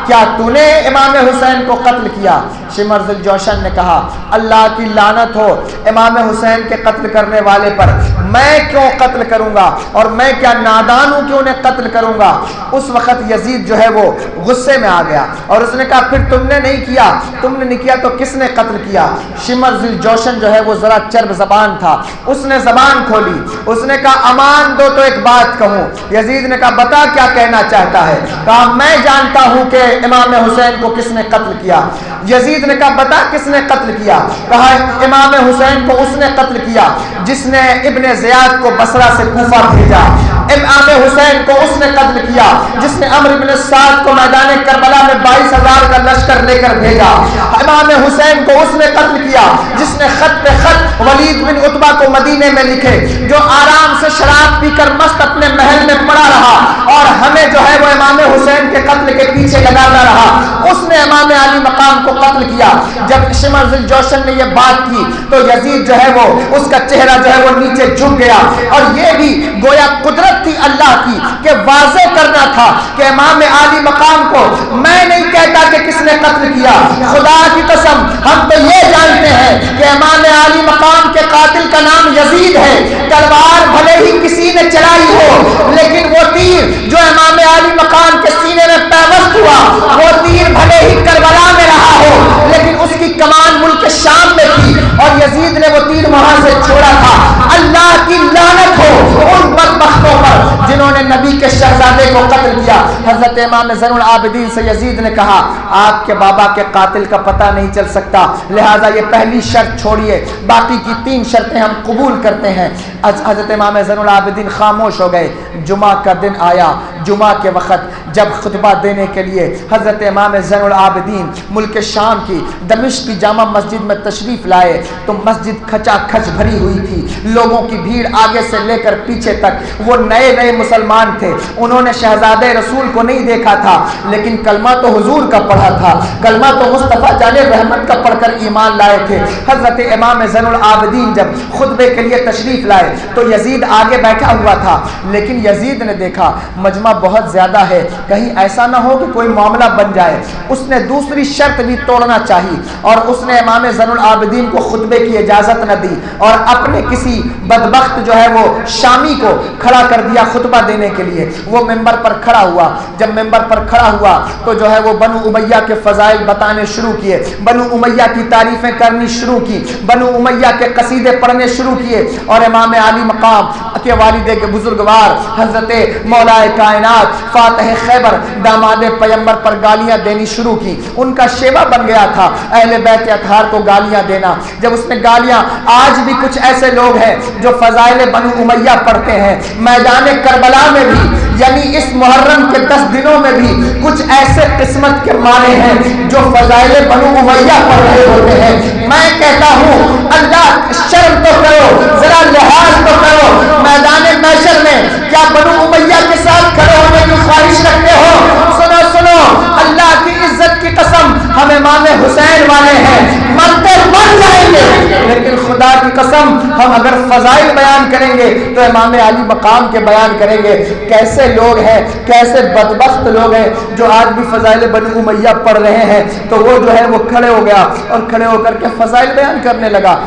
کیا تو نے امام حسین کو قتل کیا؟ شمر ذی الجوشن نے کہا اللہ کی لعنت ہو امام حسین کے قتل کرنے والے پر, میں کیوں قتل کروں گا اور میں کیا نادان ہوں کہ انہیں قتل کروں گا. اس وقت یزید جو ہے وہ غصے میں آ گیا اور اس نے کہا پھر تم نے نہیں کیا, تم نے نہیں کیا تو کس نے قتل کیا؟ شمر ذی الجوشن جو ہے وہ ذرا چرب زبان تھا, اس نے زبان کھولی, اس نے کہا امان دو تو ایک بات کہوں. یزید نے کہا بتا کیا کہنا چاہتا ہے؟ کہا میں جانتا ہوں کہ امام حسین کو کس نے قتل کیا. یزید نے کہا بتا کس نے قتل کیا؟ کہا امام حسین کو اس نے قتل کیا جس نے ابن زیاد کو بصرہ سے کوفہ بھیجا. امام حسین کو اس نے قتل کیا جس نے عمرو بن سعد کو میدان کربلا میں 22,000 کا لشکر لے کر بھیجا. امام حسین کو اس نے قتل کیا جس نے خط پہ خط ولید بن عتبہ کو مدینے میں لکھے, جو آرام سے شراب پی کر مست اپنے محل میں پڑا رہا اور ہمیں جو ہے وہ امام حسین کے قتل کے پیچھے لگاتا رہا. اس نے امام علی مقام کو قتل کیا. جب شمر ذی الجوشن نے یہ بات کی تو یزید جو ہے وہ اس کا چہرہ جو ہے وہ نیچے جھک گیا, اور یہ بھی گویا قدرت تھی اللہ کی کہ واضح کرنا تھا کہ امام علی مقام کو میں نہیں کہتا کہ کس نے قتل کیا, خدا کی قسم ہم تو یہ جانتے ہیں کہ امام علی مقام کے قاتل کا نام یزید ہے. تلوار بھلے ہی کسی نے چلائی ہو لیکن وہ تیر جو امام علی مقام کے سینے میں پیوست ہوا وہ تیر بھلے ہی کربلا میں رہا ہو لیکن اس کی کمان ملک شام میں تھی اور یزید نے وہ تیر وہاں سے چھوڑا تھا. اللہ کی لعنت ہو ان بدبختوں پر جنہوں نے نبی کے شہزادے کو قتل کیا. حضرت امام زین العابدین سے یزید نے کہا آپ کے بابا کے قاتل کا پتہ نہیں چل سکتا, لہٰذا یہ پہلی شرط چھوڑیے, باقی کی 3 شرطیں ہم قبول کرتے ہیں. حضرت امام زین العابدین خاموش ہو گئے. جمعہ کا دن آیا, جمعہ کے وقت جب خطبہ دینے کے لیے حضرت امام زین العابدین ملک شام کی دمشق کی جامع مسجد میں تشریف لائے تو مسجد کھچا کھچ بھری ہوئی تھی، لوگوں کی بھیڑ آگے سے لے کر پیچھے تک۔ وہ نئے نئے مسلمان تھے، انہوں نے شہزادے رسول کو نہیں دیکھا تھا، لیکن کلمہ تو حضور کا پڑھا تھا، کلمہ تو مصطفیٰ جان رحمت کا پڑھ کر ایمان لائے تھے۔ حضرت امام زین العابدین جب خطبے کے لیے تشریف لائے تو یزید آگے بیٹھا ہوا تھا، لیکن یزید نے دیکھا مجمع بہت زیادہ ہے، کہیں ایسا نہ ہو کہ کوئی معاملہ بن جائے۔ اس نے دوسری شرط بھی توڑنا چاہی اور اس نے امام زین العابدین کو خطبے کی اجازت نہ دی اور اپنے کسی بدبخت جو ہے وہ شامی کو کھڑا کر دیا خطبہ دینے کے لیے۔ وہ ممبر پر کھڑا ہوا، جب ممبر پر کھڑا ہوا تو جو ہے وہ بنو امیہ کے فضائل بتانے شروع کیے، بنو امیہ کی تعریفیں کرنی شروع کی، بنو امیہ کے قصیدے پڑھنے شروع کیے، اور امام علی مقام کے والد کے بزرگوار حضرت مولا کائنات فاتح خیبر داماد پیمبر پر گالیاں دینی شروع کی۔ ان کا شیوا بن گیا تھا اہل بیت اطہار کو گالیاں دینا۔ جب اس نے گالیاں، آج بھی کچھ ایسے لوگ ہیں جو فضائل بنو امیہ پڑھتے ہیں، میدان کربلا میں بھی، یعنی اس محرم کے 10 دنوں میں بھی کچھ ایسے قسمت کے مارے ہیں جو فضائل بنو امیہ پڑھ رہے ہوتے ہیں۔ میں کہتا ہوں اللہ شرم تو کرو، ذرا لحاظ تو کرو، میدان محشر میں کیا بنو امیہ کے ساتھ کھڑے ہونے کی خواہش رکھتے ہو؟ سنو سنو، اللہ کی عزت کی قسم ہم امام حسین والے ہیں، مرتے مر جائیں گے، لیکن خدا کی قسم ہم اگر فضائل بیان کریں گے تو امام علی مقام کے بیان کریں گے۔ کیسے لوگ ہیں، کیسے بدبخت لوگ ہیں جو آج بھی فضائل بنو امیہ پڑھ رہے ہیں۔ تو وہ جو ہے وہ کھڑے ہو گیا اور کھڑے ہو کر کے فضائل بیان کرنے لگا۔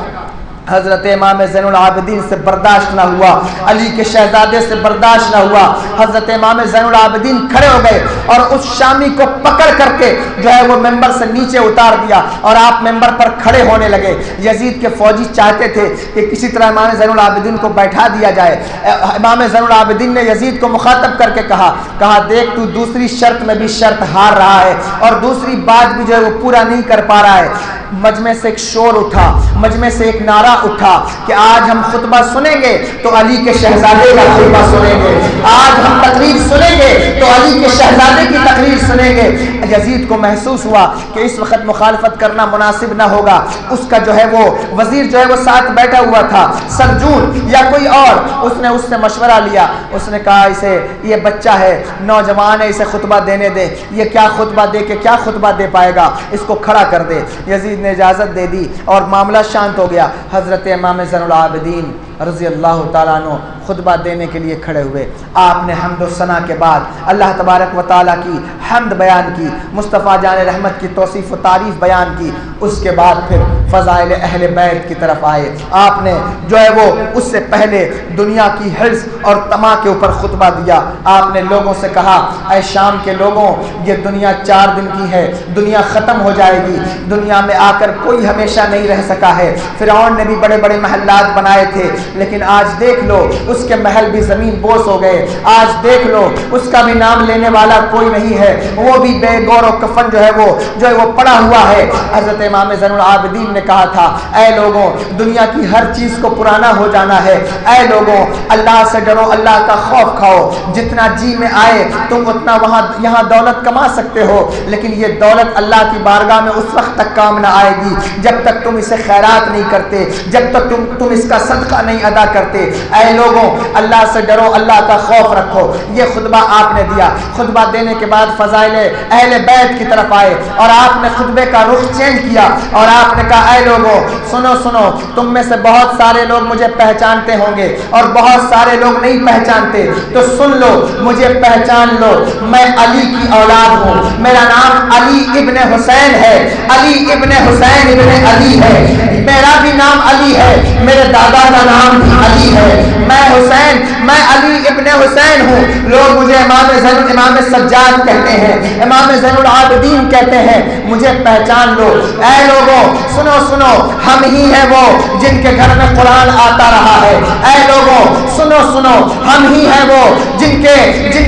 حضرت امام زین العابدین سے برداشت نہ ہوا، علی کے شہزادے سے برداشت نہ ہوا، حضرت امام زین العابدین کھڑے ہو گئے اور اس شامی کو پکڑ کر کے جو ہے وہ ممبر سے نیچے اتار دیا اور آپ ممبر پر کھڑے ہونے لگے۔ یزید کے فوجی چاہتے تھے کہ کسی طرح امام زین العابدین کو بیٹھا دیا جائے۔ امام زین العابدین نے یزید کو مخاطب کر کے کہا دیکھ تو دوسری شرط میں بھی شرط ہار رہا ہے اور دوسری بات بھی جو ہے وہ پورا نہیں کر پا رہا ہے۔ مجمع سے ایک شور اٹھا، مجمع سے ایک نعرہ اٹھا کہ آج ہم خطبہ سنیں گے تو علی کے شہزادے کا خطبہ سنیں گے، آج ہم تقریر سنیں گے تو علی کے شہزادے کی تقریر سنیں گے۔ یزید کو محسوس ہوا کہ اس وقت مخالفت کرنا مناسب نہ ہوگا۔ اس کا جو ہے وہ وزیر جو ہے وہ ساتھ بیٹھا ہوا تھا، سرجون یا کوئی اور، اس نے اس سے مشورہ لیا۔ اس نے کہا اسے، یہ بچہ ہے، نوجوان ہے، اسے خطبہ دینے دے، یہ کیا خطبہ دے کے کیا خطبہ دے پائے گا، اس کو کھڑا کر دے۔ یزید نے اجازت دے دی اور معاملہ شانت ہو گیا۔ حضرت امام زین العابدین رضی اللہ تعالیٰ عنہ خطبہ دینے کے لیے کھڑے ہوئے۔ آپ نے حمد و ثنا کے بعد اللہ تبارک و تعالیٰ کی حمد بیان کی، مصطفیٰ جان رحمت کی توصیف و تعریف بیان کی۔ اس کے بعد پھر فضائل اہل بیت کی طرف آئے۔ آپ نے جو ہے وہ اس سے پہلے دنیا کی حرص اور طمع کے اوپر خطبہ دیا۔ آپ نے لوگوں سے کہا، اے شام کے لوگوں، یہ دنیا 4 دن کی ہے، دنیا ختم ہو جائے گی، دنیا میں آ کر کوئی ہمیشہ نہیں رہ سکا ہے۔ فرعون نے بھی بڑے بڑے محلات بنائے تھے، لیکن آج دیکھ لو اس کے محل بھی زمین بوس ہو گئے۔ آج دیکھ لو اس کا بھی نام لینے والا کوئی نہیں ہے، وہ بھی بے گور و کفن جو ہے وہ پڑا ہوا ہے۔ حضرت امام زین العابدین نے کہا تھا، اے لوگوں، دنیا کی ہر چیز کو پرانا ہو جانا ہے، اے لوگوں اللہ سے ڈرو، اللہ کا خوف کھاؤ، جتنا جی میں آئے تم اتنا یہاں دولت کما سکتے ہو، لیکن یہ دولت اللہ کی بارگاہ میں اس وقت تک کام نہ آئے گی جب تک تم اسے خیرات نہیں کرتے، جب تک تم اس کا صدقہ نہیں ادا کرتے۔ اے لوگوں اللہ سے ڈرو، اللہ کا خوف رکھو۔ یہ خطبہ آپ نے دیا۔ خطبہ دینے کے بعد فضائل اہل بیت کی طرف آئے اور آپ نے خطبے کا رخ چینج کیا اور آپ نے کہا، اے لوگوں سنو سنو، تم میں سے بہت سارے لوگ مجھے پہچانتے ہوں گے اور بہت سارے لوگ نہیں پہچانتے، تو سن لو، مجھے پہچان لو، میں علی کی اولاد ہوں، میرا نام علی ابن حسین ہے، علی ابن حسین ابن علی ہے، میرا بھی نام علی ہے، میرے دادا کا نام بھی علی ہے، میں علی ابن حسین ہوں۔ لوگ مجھے امام سجاد کہتے ہیں، امام زین العابدین کہتے ہیں، مجھے پہچان لو۔ اے لوگوں سنو سنو، ہم ہی ہیں وہ جن کے گھر میں قرآن آتا رہا ہے۔ اے لوگوں سنو سنو، ہم ہی ہیں وہ جن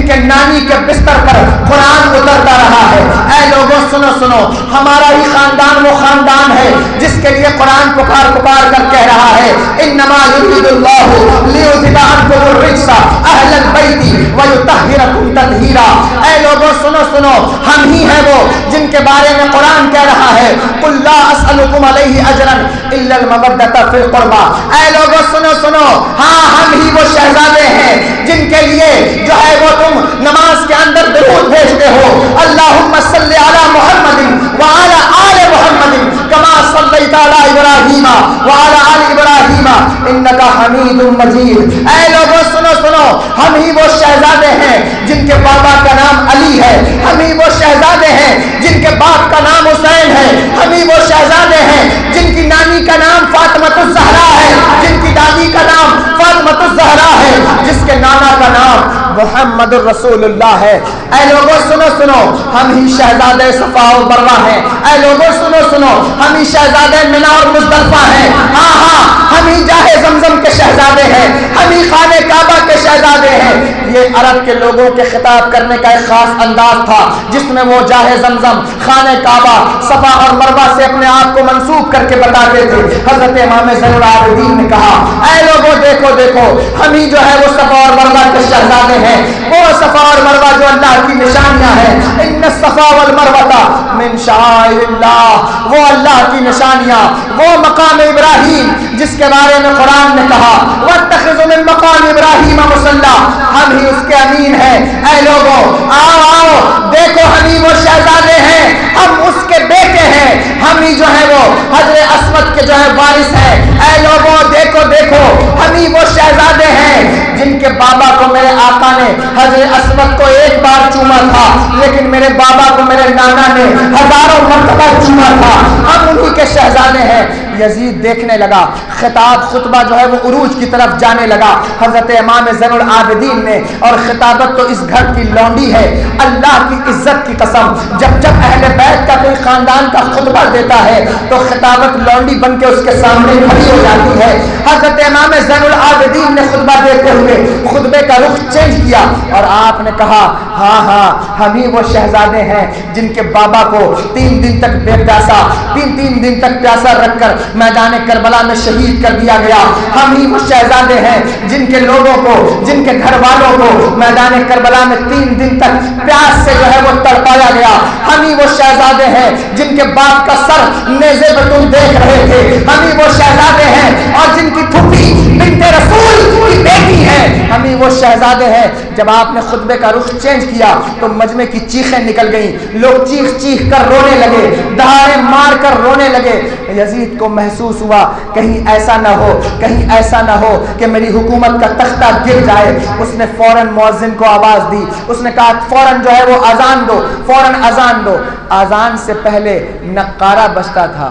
کے نانی کے بستر پر قرآن اترتا رہا ہے۔ اے لوگوں سنو سنو، ہمارا ہی خاندان وہ خاندان ہے جس کے لیے قرآن پکار پکار کر کہہ رہا ہے انما یرید اللہ لیذھب عنکم الرجس اہل البیت ویطہرکم تطہیرا. اے لوگوں سنو سنو، ہم ہی ہیں وہ جن کے بارے میں قرآن کہہ رہا ہے قل لا اسألکم علیہ اجرا الا المودۃ فی القربى. اے لوگوں سنو سنو، ہاں ہم ہی وہ شہزادے ہیں جن کے لیے جو ہے وہ تم نماز کے اندر درود بھیجتے ہو اللہم صلی علی محمد وعلی آل محمد کما صلیت علی ابراہیم وعلی آل ابراہیم انک حمید مجید. اے لوگوں سنو سنو، ہم ہی وہ شہزادے ہیں جن کے بابا کا نام علی ہے، ہم ہی وہ شہزادے ہیں جن کے باپ کا نام حسین ہے، ہم ہی وہ شہزادے ہیں جن کی نانی کا نام فاطمۃ الزہرا ہے، جن کی دادی کا نام فاطمۃ الزہرا ہے، جس کے نانا کا نام محمد الرسول اللہ ہے. اے لوگوں سنو سنو، ہم ہی شہزادے صفا و مروہ ہیں. اے لوگوں سنو سنو، ہم ہی شہزادے منی اور مزدلفہ ہیں. ہاں ہاں، ہم ہی جاہ زمزم کے شہزادے ہیں، ہم ہی خانہ کعبہ کے شہزادے ہیں. یہ عرب کے لوگوں کے خطاب کرنے کا ایک خاص انداز تھا جس میں وہ جاہ زمزم، خانہ کعبہ، صفا اور مروہ سے اپنے آپ کو منسوب کر کے بتاتے تھے. حضرت امام زین العابدین نے کہا اے لوگوں دیکھو دیکھو، ہم ہی جو ہے وہ صفا اور مروہ کے شہزادے ہیں. وہ صفا اور مروہ جو اللہ کی نشانیاں ہیں، ان الصفا والمروہ من شعائر اللہ، وہ اللہ کی نشانیاں، وہ مقام ابراہیم جس کے بارے میں قرآن نے کہا واتخذوا من مقام ابراہیم مصلی، ہم ہی اس کے امین ہیں. اے لوگوں آؤ آؤ دیکھو، ہم ہی وہ شہزادے ہیں، ہم اس کے بیٹے ہیں، ہم ہی جو ہے وہ حجر اسود کے جو ہے وارث ہیں. اے لوگوں دیکھو دیکھو، ہم ہی وہ شہزادے ہیں جن کے بابا کو میرے آقا نے حجر اسود کو ایک بار چوما تھا، لیکن میرے بابا کو میرے نانا نے ہزاروں مرتبہ چوما تھا. ہم انہی کے شہزادے ہیں. یزید دیکھنے لگا، خطاب خطبہ جو ہے وہ عروج کی طرف جانے لگا. حضرت امام زین العابدین نے، اور خطابت تو اس گھر کی لونڈی ہے، اللہ کی عزت کی قسم، جب جب اہل بیت کا کوئی خاندان کا خطبہ دیتا ہے تو خطابت لونڈی بن کے اس کے سامنے کھڑی ہو جاتی ہے. حضرت امام زین العابدین نے خطبہ دیتے ہوئے خطبے کا رخ چینج کیا اور آپ نے کہا ہاں ہاں، ہم ہی وہ شہزادے ہیں جن کے بابا کو 3 دن تک بے پیاسا، 3 دن تک پیاسا رکھ کر میدان کربلا میں شہید کر دیا گیا. ہم ہی وہ شہزادے ہیں جن کے لوگوں کو، جن کے گھر والوں کو میدان کربلا میں 3 دن تک پیاس سے جو ہے وہ تڑپایا گیا. ہم ہی وہ شہزادے ہیں جن کے باپ کا سر نیزے پہ تم دیکھ رہے تھے. ہم ہی وہ شہزادے ہیں اور جن کی پھوپھی بنت رسول کی بیٹی ہے. ہم ہی وہ شہزادے ہیں. جب آپ نے خطبے کا رخ چینج کیا تو مجمع کی چیخیں نکل گئیں، لوگ چیخ چیخ کر رونے لگے، دہاڑے مار کر رونے لگے. یزید کو محسوس ہوا کہیں ایسا نہ ہو، کہیں ایسا نہ ہو کہ میری حکومت کا تختہ گر جائے. اس نے فوراً مؤذن کو آواز دی، اس نے کہا فوراً جو ہے وہ اذان دو، فوراً اذان دو. اذان سے پہلے نقارہ بجتا تھا،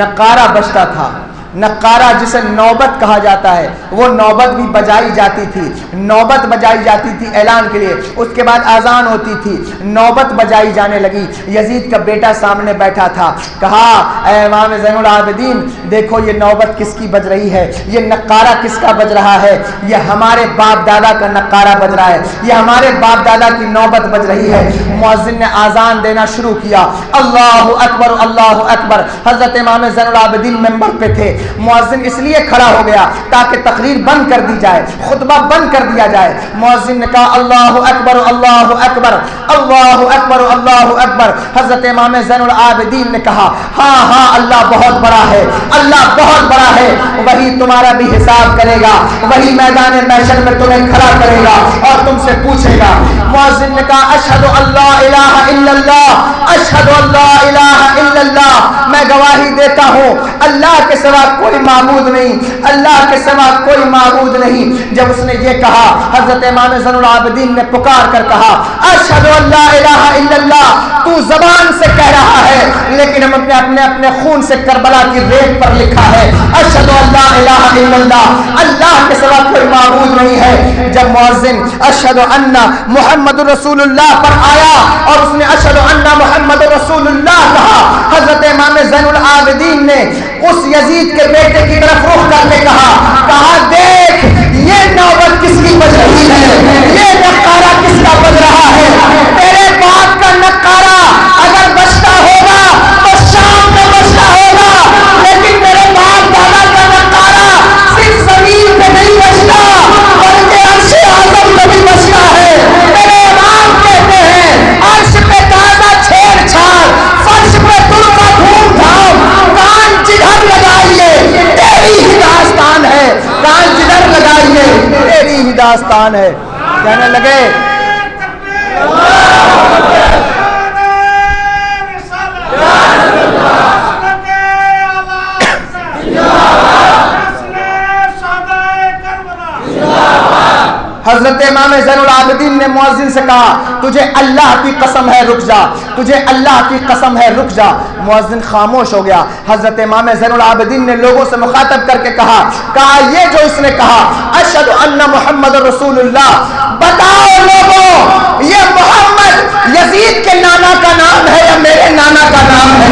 نقارہ بجتا تھا. نقارہ جسے نوبت کہا جاتا ہے، وہ نوبت بھی بجائی جاتی تھی، نوبت بجائی جاتی تھی اعلان کے لیے. اس کے بعد اذان ہوتی تھی، نوبت بجائی جانے لگی. یزید کا بیٹا سامنے بیٹھا تھا. کہا اے امام زین العابدین دیکھو یہ نوبت کس کی بج رہی ہے، یہ نقارہ کس کا بج رہا ہے؟ یہ ہمارے باپ دادا کا نقارہ بج رہا ہے، یہ ہمارے باپ دادا کی نوبت بج رہی ہے. مؤذن نے اذان دینا شروع کیا. اللہ اکبر اللہ اکبر. حضرت امام زین العابدین منبر پہ تھے. مؤذن اس لیے کھڑا ہو گیا تاکہ تقریر بند کر دی جائے، خطبہ بند کر دیا جائے. مؤذن نے کہا اللہ اکبر اللہ اکبر اللہ اکبر اللہ اکبر. حضرت امام زین العابدین نے کہا ہاں ہاں اللہ بہت بڑا ہے، اللہ بہت بڑا ہے، وہی تمہارا بھی حساب کرے گا، وہی میدان محشر میں تمہیں کھڑا کرے گا اور تم سے پوچھے گا. مؤذن نے کہا اشہد اللہ الہ الا اللہ، اشہد اللہ الہ الا اللہ، میں گواہی دیتا ہوں اللہ کے سوا کوئی معبود نہیں، اللہ کے سوا کوئی معبود نہیں. جب اس نے یہ کہا حضرت امام زین العابدین نے پکار کر کہا اشہد ان لا الہ الا اللہ. تو زبان سے کہہ رہا ہے لیکن ہم اپنے خون سے کربلا کی ریت پر لکھا ہے اشہد ان لا الہ الا اللہ، اللہ کے سوا کوئی معبود نہیں ہے. جب مؤذن اشہد ان محمد رسول اللہ پر آیا اور اس نے اشہد ان محمد رسول اللہ کہا، حضرت امام زین العابدین نے اس یزید کے بیٹے کی طرف رخ کر کے کہا دیکھ یہ نوبت کس کی بج رہی ہے، یہ نقارہ کس کا بج رہا ہے. تیرے باپ کا نقارہ اگر بجتا ہوگا تو شام میں بجتا ہوگا، آستان ہے. کہنے لگے حضرت امام زین العابدین نے مؤذن سے کہا تجھے اللہ کی قسم ہے رک جا, تجھے اللہ کی قسم ہے رک جا. مؤذن خاموش ہو گیا. حضرت امام زین العابدین نے لوگوں سے مخاطب کر کے کہا یہ جو اس نے کہا اشہد ان محمد رسول اللہ, بتاؤ لوگوں یہ محمد یزید کے نانا کا نام ہے یا میرے نانا کا نام ہے؟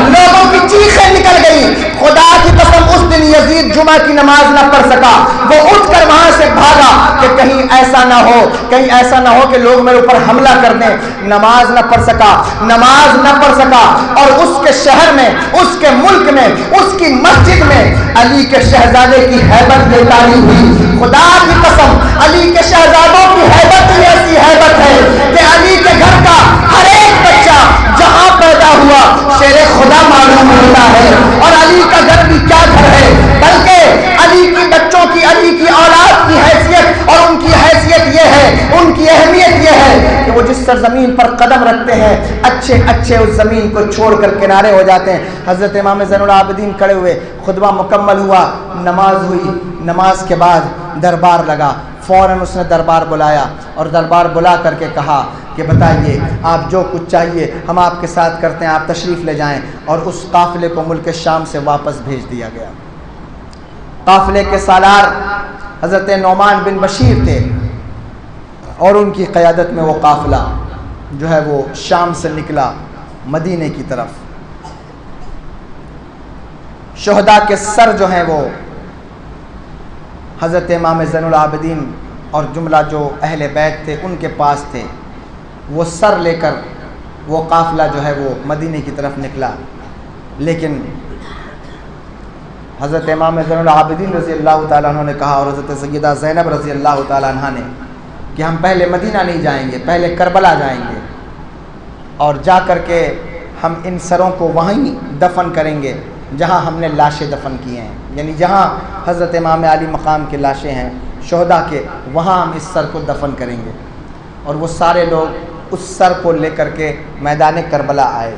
لوگوں کی چیخیں نکل گئی. خدا کی قسم اس دن یزید جمعہ کی نماز نہ پڑھ سکا. وہ اٹھ کر وہاں سے بھاگا کہ کہیں ایسا نہ ہو, کہیں ایسا نہ ہو کہ لوگ میرے اوپر حملہ کر دیں. نماز نہ پڑھ سکا, نماز نہ پڑھ سکا. اور اس کے شہر میں, اس کے ملک میں, اس کی مسجد میں علی کے شہزادے کی ہیبت بیداری ہوئی. خدا کی قسم علی کے شہزادوں کی ہیبت ہی ایسی ہیبت ہے کہ علی کے گھر کا ہر ایک بچہ جہاں پیدا ہوا شیر خدا معلوم ہوتا ہے. اور علی کا گھر بھی کیا گھر ہے, بلکہ علی کی بچوں کی, علی کی اولاد کی حیثیت اور ان کی حیثیت یہ ہے, ان کی اہمیت یہ ہے کہ وہ جس سرزمین پر قدم رکھتے ہیں اچھے اچھے اس زمین کو چھوڑ کر کنارے ہو جاتے ہیں. حضرت امام زین العابدین کھڑے ہوئے, خطبہ مکمل ہوا, نماز ہوئی. نماز کے بعد دربار لگا. فوراً اس نے دربار بلایا اور دربار بلا کر کے کہا کہ بتائیے آپ جو کچھ چاہیے ہم آپ کے ساتھ کرتے ہیں, آپ تشریف لے جائیں. اور اس قافلے کو ملک شام سے واپس بھیج دیا گیا. قافلے کے سالار حضرت نعمان بن بشیر تھے اور ان کی قیادت میں وہ قافلہ جو ہے وہ شام سے نکلا مدینے کی طرف. شہداء کے سر جو ہیں وہ حضرت امام زین العابدین اور جملہ جو اہل بیت تھے ان کے پاس تھے. وہ سر لے کر وہ قافلہ جو ہے وہ مدینے کی طرف نکلا. لیکن حضرت امام زین العابدین رضی اللہ تعالیٰ عنہ نے کہا اور حضرت سیدہ زینب رضی اللہ تعالیٰ عنہ نے کہ ہم پہلے مدینہ نہیں جائیں گے, پہلے کربلا جائیں گے اور جا کر کے ہم ان سروں کو وہیں دفن کریں گے جہاں ہم نے لاشیں دفن کی ہیں. یعنی جہاں حضرت امام علی مقام کے لاشیں ہیں شہداء کے, وہاں ہم اس سر کو دفن کریں گے. اور وہ سارے لوگ اس سر کو لے کر کے میدان کربلا آئے.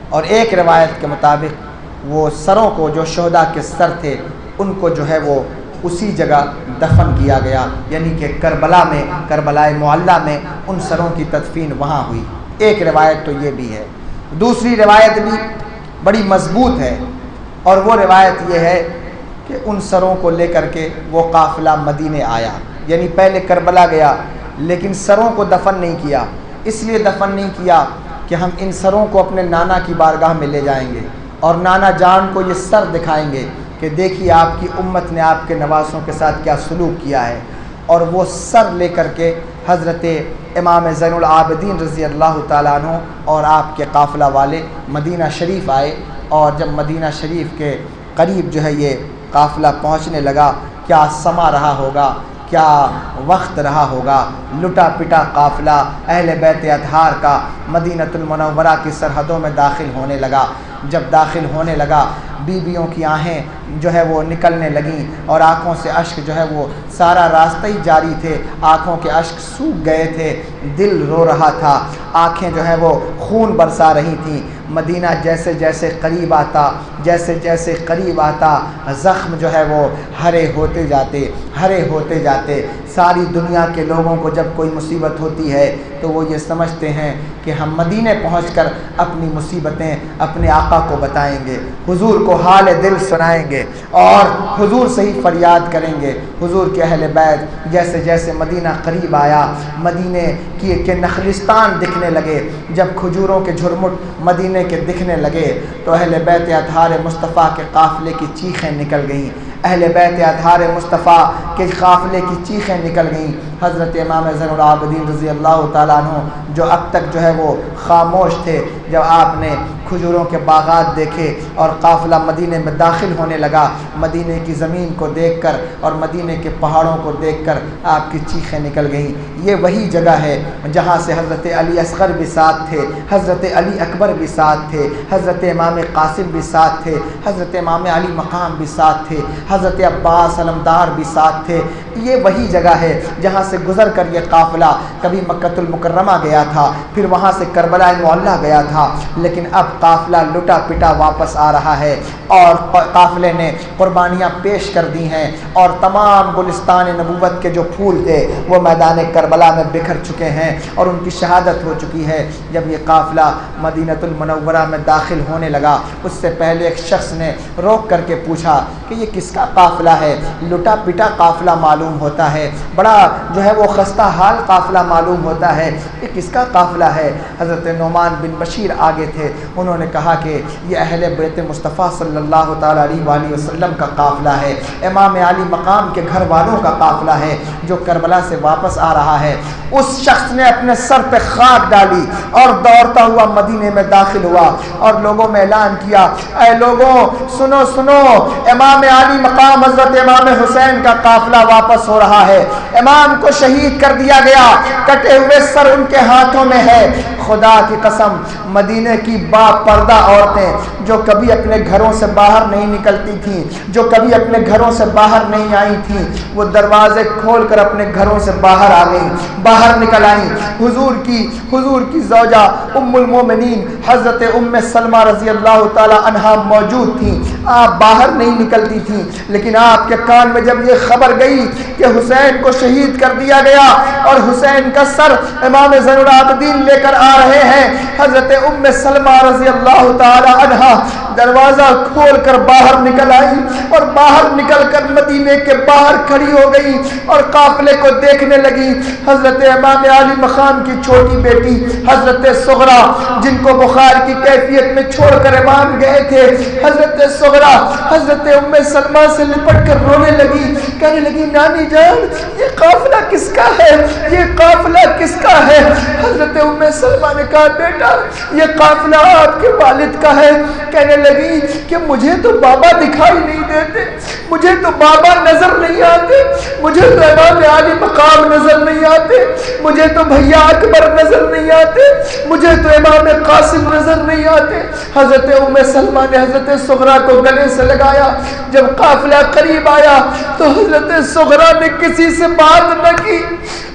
اور ایک روایت کے مطابق وہ سروں کو, جو شہداء کے سر تھے, ان کو جو ہے وہ اسی جگہ دفن کیا گیا. یعنی کہ کربلا میں, کربلائے معلیٰ میں ان سروں کی تدفین وہاں ہوئی. ایک روایت تو یہ بھی ہے. دوسری روایت بھی بڑی مضبوط ہے اور وہ روایت یہ ہے کہ ان سروں کو لے کر کے وہ قافلہ مدینے آیا. یعنی پہلے کربلا گیا لیکن سروں کو دفن نہیں کیا. اس لیے دفن نہیں کیا کہ ہم ان سروں کو اپنے نانا کی بارگاہ میں لے جائیں گے اور نانا جان کو یہ سر دکھائیں گے کہ دیکھیے آپ کی امت نے آپ کے نواسوں کے ساتھ کیا سلوک کیا ہے. اور وہ سر لے کر کے حضرت امام زین العابدین رضی اللہ تعالیٰ عنہ اور آپ کے قافلہ والے مدینہ شریف آئے. اور جب مدینہ شریف کے قریب جو ہے یہ قافلہ پہنچنے لگا, کیا سما رہا ہوگا, کیا وقت رہا ہوگا. لٹا پٹا قافلہ اہل بیت اطہار کا مدینۃ المنورہ کی سرحدوں میں داخل ہونے لگا. جب داخل ہونے لگا بیویوں کی آہیں جو ہے وہ نکلنے لگیں اور آنکھوں سے اشک جو ہے وہ سارا راستہ ہی جاری تھے. آنکھوں کے اشک سوکھ گئے تھے, دل رو رہا تھا, آنکھیں جو ہے وہ خون برسا رہی تھیں. مدینہ جیسے جیسے قریب آتا, جیسے جیسے قریب آتا, زخم جو ہے وہ ہرے ہوتے جاتے, ہرے ہوتے جاتے. ساری دنیا کے لوگوں کو جب کوئی مصیبت ہوتی ہے تو وہ یہ سمجھتے ہیں کہ ہم مدینے پہنچ کر اپنی مصیبتیں اپنے آقا کو بتائیں گے, حضور کو حال دل سنائیں گے اور حضور سے ہی فریاد کریں گے. حضور کے اہل بیت جیسے جیسے مدینہ قریب آیا, مدینے کے نخلستان دکھنے لگے. جب کھجوروں کے جھرمٹ مدینے کے دکھنے لگے تو اہل بیت اطہار مصطفیٰ کے قافلے کی چیخیں نکل گئیں. اہل بیت اطہار مصطفیٰ کے قافلے کی چیخیں نکل گئیں. حضرت امام زین العابدین رضی اللہ تعالیٰ عنہ جو اب تک جو ہے وہ خاموش تھے, جب آپ نے کھجوروں کے باغات دیکھے اور قافلہ مدینے میں داخل ہونے لگا, مدینے کی زمین کو دیکھ کر اور مدینے کے پہاڑوں کو دیکھ کر آپ کی چیخیں نکل گئیں. یہ وہی جگہ ہے جہاں سے حضرت علی اصغر بھی ساتھ تھے, حضرت علی اکبر بھی ساتھ تھے, حضرت امام قاسم بھی ساتھ تھے, حضرت امام علی مقام بھی ساتھ تھے, حضرت عباس علمدار بھی ساتھ تھے۔ یہ وہی جگہ ہے جہاں سے گزر کر یہ قافلہ کبھی مکۃ المکرمہ گیا تھا، پھر وہاں سے کربلا معلیٰ گیا تھا، لیکن اب قافلہ لٹا پٹا واپس آ رہا ہے اور قافلے نے قربانیاں پیش کر دی ہیں، اور تمام گلستان نبوت کے جو پھول تھے وہ میدان کربلا میں بکھر چکے ہیں اور ان کی شہادت ہو چکی ہے۔ جب یہ قافلہ مدینہ المنورہ میں داخل ہونے لگا، اس سے پہلے ایک شخص نے روک کر کے پوچھا کہ یہ کس کا قافلہ ہے؟ لٹا پٹا قافلہ معلوم ہوتا ہے، بڑا جو ہے وہ خستہ حال قافلہ معلوم ہوتا ہے، یہ کس کا قافلہ ہے؟ حضرت نعمان بن بشیر آگے تھے، انہوں نے کہا کہ یہ اہل بیت مصطفیٰ صلی اللہ تعالیٰ علیہ وآلہ وسلم کا قافلہ ہے، امام علی مقام کے گھر والوں کا قافلہ ہے جو کربلا سے واپس آ رہا ہے۔ اس شخص نے اپنے سر پہ خاک ڈالی اور دوڑتا ہوا مدینے میں داخل ہوا اور لوگوں میں اعلان کیا، اے لوگوں سنو سنو، امام علی مقام حضرت امام حسین کا قافلہ واپس ہو رہا ہے، امام کو شہید کر دیا گیا، کٹے ہوئے سر ان کے ہاتھوں میں ہے۔ خدا کی قسم، مدینے کی با پردہ عورتیں جو کبھی اپنے گھروں سے باہر نہیں نکلتی تھیں، جو کبھی اپنے گھروں سے باہر نہیں آئی تھیں، وہ دروازے کھول کر اپنے گھروں سے باہر آ گئیں، باہر نکل آئیں۔ حضور کی زوجہ ام المومنین حضرت ام سلمہ رضی اللہ تعالی عنہا موجود تھیں، آپ باہر نہیں نکلتی تھیں، لیکن آپ کے کان میں جب یہ خبر گئی کہ حسین کو شہید کر دیا گیا اور حسین کا سر امام زین العابدین لے کر آ رہے ہیں، حضرت ام سلمہ رضی اللہ تعالی عنہا دروازہ کھول کر باہر نکل آئی اور باہر نکل کر مدینے کے باہر کھڑی ہو گئی اور قافلے کو دیکھنے لگی۔ حضرت امام علی مقام کی چھوٹی بیٹی حضرت صغرا، جن کو بخار کی کیفیت میں چھوڑ کر امام گئے تھے، حضرت صغرا حضرت ام سلمہ سے لپٹ کر رونے لگی، کہنے لگی نانی جان یہ قافلہ کس کا ہے؟ یہ قافلہ کس کا ہے؟ حضرت ام سلمہ نے کہا بیٹا یہ قافلہ آپ کے والد کا ہے۔ کہنے لگی کہ مجھے تو بابا دکھائی نہیں دیتے، مجھے تو بابا نظر نہیں آتے، مجھے تو امام علی مقام نظر نہیں آتے، مجھے تو بھیا اکبر نظر نہیں آتے، مجھے تو امام قاسم نظر نہیں آتے۔ حضرت ام سلمہ نے حضرت صغرا کو گلے سے لگایا، جب قافلہ قریب آیا تو حضرت صغرا نے کسی سے بات نہ کی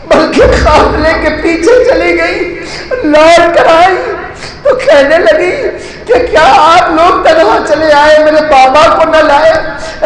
بلکہ قافلے کے پیچھے چلی گئی، لوٹ کر آئی تو کہنے لگی کہ کیا آپ لوگ تنہا چلے آئے، میرے بابا کو نہ لائے،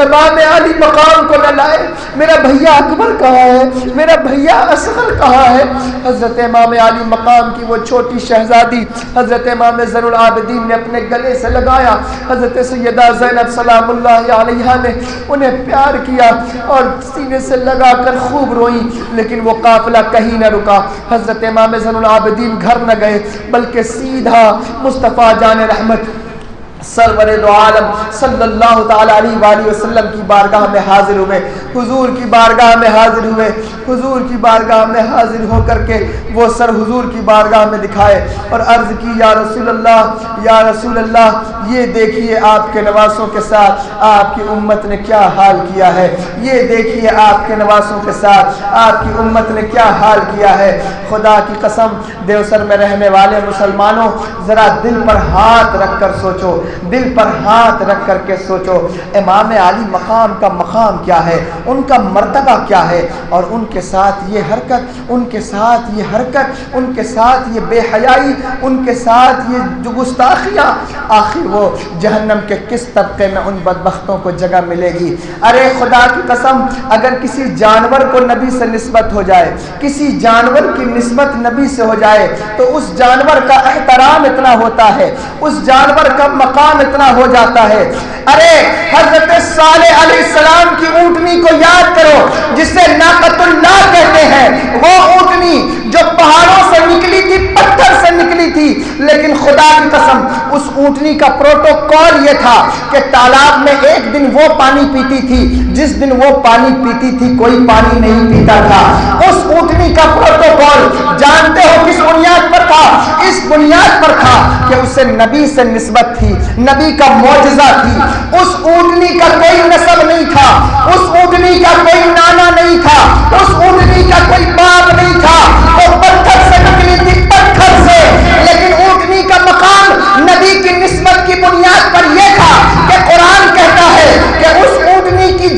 امام علی مقام کو نہ لائے، میرا بھیا اکبر کہاں ہے، میرا بھیا اصغر کہاں ہے؟ حضرت امام علی مقام کی وہ چھوٹی شہزادی حضرت امام زین العابدین نے اپنے گلے سے لگایا، حضرت سیدہ زینب سلام اللہ علیہا نے انہیں پیار کیا اور سینے سے لگا کر خوب روئی، لیکن وہ قافلہ کہیں نہ رکا۔ حضرت امام زین العابدین گھر نہ گئے بلکہ سیدھا مصطفیٰ جان رحمت سرور دو عالم صلی اللہ تعالی علیہ وآلہ وسلم کی بارگاہ میں حاضر ہوئے، حضور کی بارگاہ میں حاضر ہوئے، حضور کی بارگاہ میں حاضر ہو کر کے وہ سر حضور کی بارگاہ میں دکھائے اور عرض کی یا رسول اللہ، یا رسول اللہ یہ دیکھیے آپ کے نواسوں کے ساتھ آپ کی امت نے کیا حال کیا ہے، یہ دیکھیے آپ کے نواسوں کے ساتھ آپ کی امت نے کیا حال کیا ہے۔ خدا کی قسم دیوسر میں رہنے والے مسلمانوں ذرا دل پر ہاتھ رکھ کر سوچو، دل پر ہاتھ رکھ کر کے سوچو امام علی مقام کا مقام کیا ہے، ان کا مرتبہ کیا ہے، اور ان کے ساتھ یہ حرکت، ان کے ساتھ یہ حرکت، ان کے ساتھ یہ بے حیائی، ان کے ساتھ یہ گستاخیاں، آخر وہ جہنم کے کس طبقے میں ان بدبختوں کو جگہ ملے گی؟ ارے خدا کی قسم اگر کسی جانور کو نبی سے نسبت ہو جائے، کسی جانور کی نسبت نبی سے ہو جائے تو اس جانور کا احترام اتنا ہوتا ہے، اس جانور کا مقام اتنا ہو جاتا ہے۔ ارے حضرت صالح علیہ السلام کی اونٹنی کو یاد کرو جسے ناقۃ اللہ کہتے ہیں، وہ اونٹنی جو پہاڑوں سے نکلی تھی، پتھر سے نکلی تھی، لیکن خدا کی قسم اس اونٹنی کا پروٹوکول یہ تھا کہ تالاب میں ایک دن وہ پانی پیتی تھی جس دن وہ پانی پیتی تھی کوئی پانی نہیں پیتا تھا۔ اس اونٹنی کا پروٹوکول جانتے ہو کس بنیاد پر تھا؟ اس بنیاد پر تھا کہ اسے نبی سے نسبت تھی، نبی کا معجزہ تھی۔ اس اونٹنی کا کوئی نسب نہیں تھا، اس اونٹنی کا کوئی نانا نہیں تھا، اس اونٹنی کا کوئی باپ نہیں تھا، وہ پتھر سے نکلی تھی، پتھر سے، لیکن اونٹنی کا مقام نبی کی نسبت کی بنیاد پر یہ تھا کہ قرآن کہتا ہے کہ اس اونٹنی کی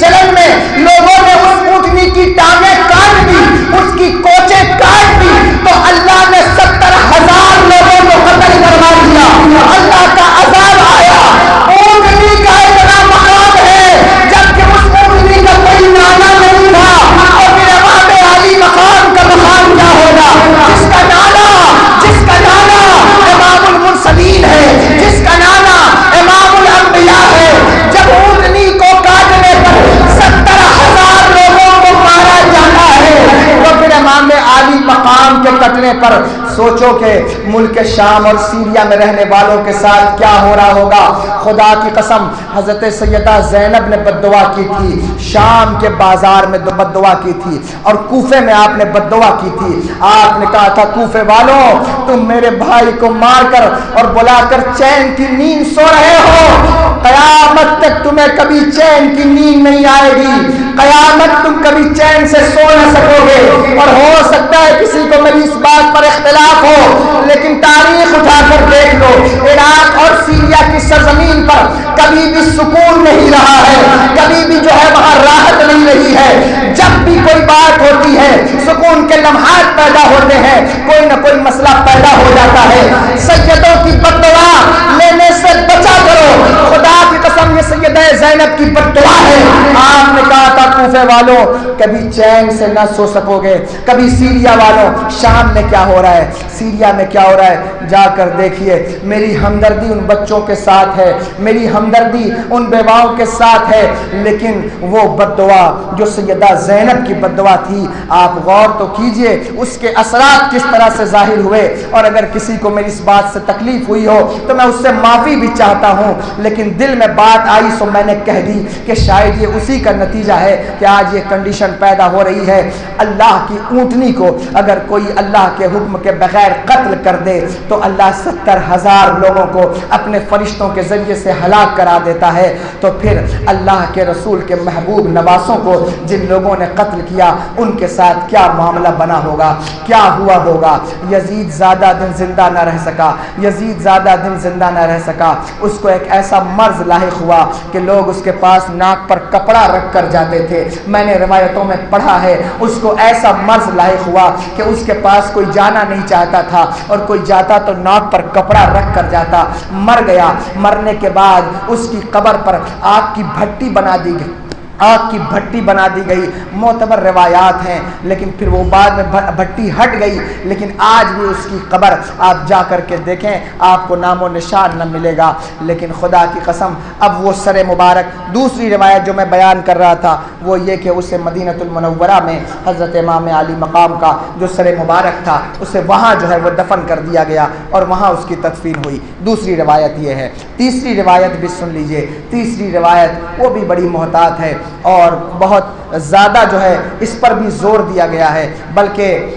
پر سوچو کہ ملک شام اور سیریا میں رہنے والوں کے ساتھ کیا ہو رہا ہوگا۔ خدا کی قسم حضرت سیدہ زینب نے بد دعا کی تھی، شام کے بازار میں بد دعا کی تھی، اور کوفے میں آپ نے بد دعا کی تھی۔ آپ نے کہا تھا کوفے والوں تم میرے بھائی کو مار کر اور بلا کر چین کی نیند سو رہے ہو، قیامت تک تمہیں کبھی چین کی نیند نہیں آئے گی، قیامت تم کبھی چین سے سو نہ سکو گے۔ اور ہو سکتا ہے کسی کو میری اس بات پر اختلاف ہو، لیکن تاریخ اٹھا کر دیکھ لو، عراق اور سیریا کی سرزمین پر کبھی بھی سکون نہیں رہا ہے، کبھی بھی جو ہے وہاں راحت نہیں رہی ہے۔ جب بھی کوئی بات ہوتی ہے سکون کے لمحات پیدا ہوتے ہیں، کوئی نہ کوئی مسئلہ پیدا ہو جاتا ہے۔ سیدوں کی بد دعا لینے سے بچا کرو، خدا کی قسم یہ سیدہ زینب کی بد دعا ہے۔ آپ نے کہا تھا کوفے والوں کبھی چین سے نہ سو سکو گے، کبھی سیریا والوں شام میں کیا ہو رہا ہے، سیریا میں کیا ہو رہا ہے، جا کر دیکھیے۔ میری ہمدردی ان بچوں کے ساتھ ہے، میری ہمدردی ان بیواؤں کے ساتھ ہے، لیکن وہ بد دعا جو سیدہ زینب کی بد دعا تھی، آپ غور تو کیجئے اس کے اثرات کس طرح سے ظاہر ہوئے۔ اور اگر کسی کو میری اس بات سے تکلیف ہوئی ہو تو میں اس سے معافی بھی چاہتا ہوں، لیکن دل میں بات آئی سو میں نے کہہ دی کہ شاید یہ اسی کا نتیجہ ہے کہ آج یہ کنڈیشن پیدا ہو رہی ہے۔ اللہ کی اونٹنی کو اگر کوئی اللہ کے حکم کے بغیر قتل کر دے تو اللہ 70,000 لوگوں کو اپنے فرشتوں کے ذریعے سے ہلاک کرا دیتا ہے، تو پھر اللہ کے رسول کے محبوب نواسوں کو جن لوگوں نے قتل کیا ان کے ساتھ کیا معاملہ بنا ہوگا، کیا ہوا ہوگا۔ یزید زیادہ دن زندہ نہ رہ سکا، یزید زیادہ دن زندہ نہ رہ سکا، اس کو ایک ایسا مرض لاحق ہوا کہ لوگ اس کے پاس ناک پر کپڑا رکھ کر جاتے تھے۔ میں نے روایتوں میں پڑھا ہے اس کو ایسا مرض لاحق ہوا کہ اس کے پاس کوئی جانا نہیں چاہتا تھا، اور کوئی جاتا تو ناک پر کپڑا رکھ کر جاتا۔ مر گیا، مرنے کے بعد اس کی قبر پر آگ کی بھٹی بنا دی گئی، آگ کی بھٹی بنا دی گئی، معتبر روایات ہیں، لیکن پھر وہ بعد میں بھٹی ہٹ گئی، لیکن آج بھی اس کی قبر آپ جا کر کے دیکھیں آپ کو نام و نشان نہ ملے گا۔ لیکن خدا کی قسم اب وہ سر مبارک، دوسری روایت جو میں بیان کر رہا تھا وہ یہ کہ اسے مدینۃ المنورہ میں حضرت امام علی مقام کا جو سر مبارک تھا اسے وہاں جو ہے وہ دفن کر دیا گیا اور وہاں اس کی تدفین ہوئی۔ دوسری روایت یہ ہے۔ تیسری روایت بھی سن لیجئے، تیسری روایت وہ بھی بڑی محتاط ہے اور بہت زیادہ جو ہے اس پر بھی زور دیا گیا ہے، بلکہ